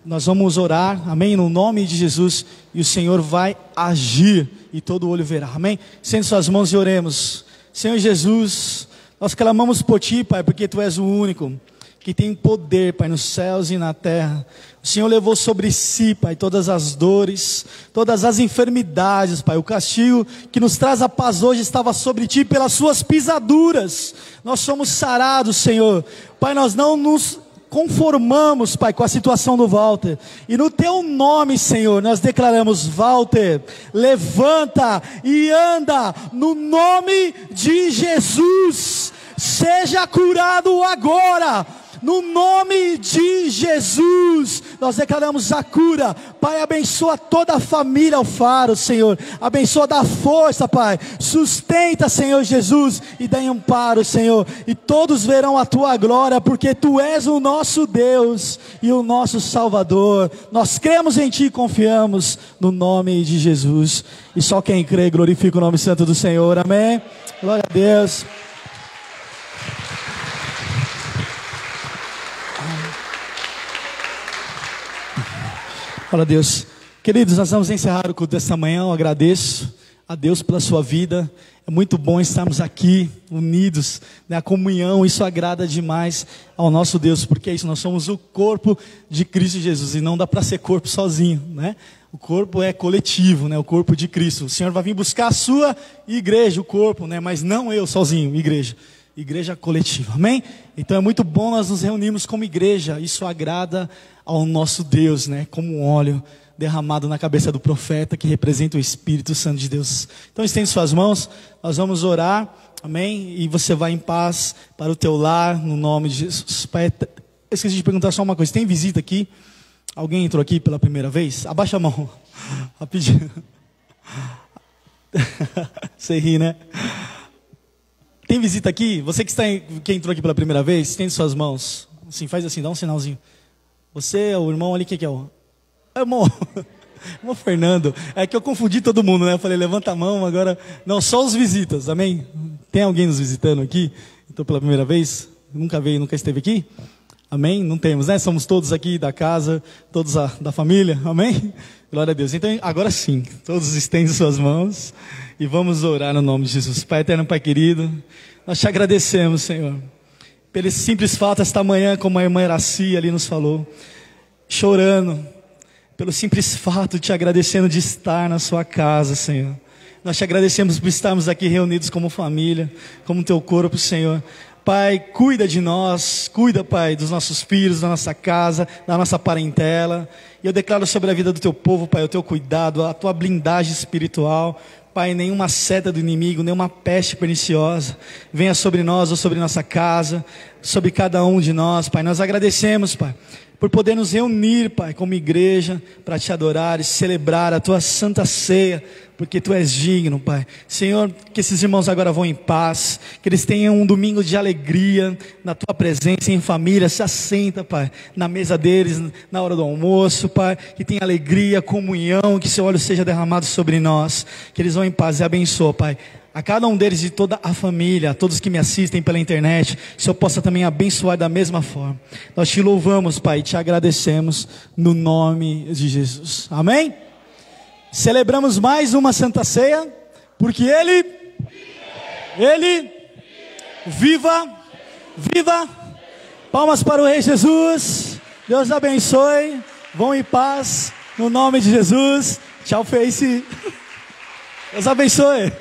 nós vamos orar, amém? No nome de Jesus, e o Senhor vai agir e todo olho verá, amém? Estende suas mãos e oremos. Senhor Jesus, nós clamamos por Ti, Pai, porque Tu és o único que tem poder, Pai, nos céus e na terra. O Senhor levou sobre si, Pai, todas as dores, todas as enfermidades, Pai. O castigo que nos traz a paz hoje estava sobre Ti, pelas Suas pisaduras nós somos sarados, Senhor. Pai, nós não nos conformamos, Pai, com a situação do Walter, e no Teu nome, Senhor, nós declaramos: Walter, levanta e anda, no nome de Jesus, seja curado agora. No nome de Jesus, nós declaramos a cura. Pai, abençoa toda a família Alfaro, Senhor. Abençoa, dá força, Pai. Sustenta, Senhor Jesus, e dê amparo, Senhor. E todos verão a Tua glória, porque Tu és o nosso Deus e o nosso Salvador. Nós cremos em Ti e confiamos no nome de Jesus. E só quem crê glorifica o nome santo do Senhor. Amém? Glória a Deus. Glória a Deus. Queridos, nós vamos encerrar o culto desta manhã. Eu agradeço a Deus pela sua vida. É muito bom estarmos aqui unidos, né? A comunhão, isso agrada demais ao nosso Deus, porque é isso, nós somos o corpo de Cristo Jesus, e não dá para ser corpo sozinho, né? O corpo é coletivo, né? O corpo de Cristo. O Senhor vai vir buscar a sua igreja, o corpo, né? Mas não eu sozinho, igreja. igreja coletiva, amém? Então é muito bom nós nos reunirmos como igreja, isso agrada ao nosso Deus, né? Como um óleo derramado na cabeça do profeta, que representa o Espírito Santo de Deus. Então estende suas mãos, nós vamos orar, amém? E você vai em paz para o teu lar, no nome de Jesus. Pai, esqueci de perguntar só uma coisa, tem visita aqui? Alguém entrou aqui pela primeira vez? Abaixa a mão, rapidinho. Você ri, né? Tem visita aqui? Você que entrou aqui pela primeira vez, estende suas mãos. Assim, faz assim, dá um sinalzinho. Você, o irmão ali, quem que é o... Irmão Fernando. É que eu confundi todo mundo, né? Eu falei, levanta a mão, agora... Não, só os visitas, amém? Tem alguém nos visitando aqui? Então, pela primeira vez? Nunca veio, nunca esteve aqui? Amém? Não temos, né? Somos todos aqui da casa, todos da família, amém? Glória a Deus. Então, agora sim, todos estendem suas mãos e vamos orar no nome de Jesus. Pai eterno, Pai querido, nós te agradecemos, Senhor, pelo simples fato esta manhã, como a irmã Iraci ali nos falou, chorando, pelo simples fato de te agradecendo de estar na sua casa, Senhor. Nós te agradecemos por estarmos aqui reunidos como família, como teu corpo, Senhor. Pai, cuida de nós, cuida, Pai, dos nossos filhos, da nossa casa, da nossa parentela. E eu declaro sobre a vida do teu povo, Pai, o teu cuidado, a tua blindagem espiritual. Pai, nenhuma seta do inimigo, nenhuma peste perniciosa venha sobre nós ou sobre nossa casa, sobre cada um de nós, Pai. Nós agradecemos, Pai, por poder nos reunir, Pai, como igreja, para te adorar e celebrar a tua santa ceia, porque tu és digno, Pai. Senhor, que esses irmãos agora vão em paz, que eles tenham um domingo de alegria na tua presença, em família. Se assenta, Pai, na mesa deles, na hora do almoço, Pai, que tenha alegria, comunhão, que seu óleo seja derramado sobre nós, que eles vão em paz e abençoa, Pai, a cada um deles e toda a família, a todos que me assistem pela internet, que o Senhor possa também abençoar da mesma forma. Nós te louvamos, Pai, e te agradecemos no nome de Jesus. Amém? Celebramos mais uma Santa Ceia, porque Ele, viva, palmas para o Rei Jesus, Deus abençoe, vão em paz, no nome de Jesus, tchau Face, Deus abençoe.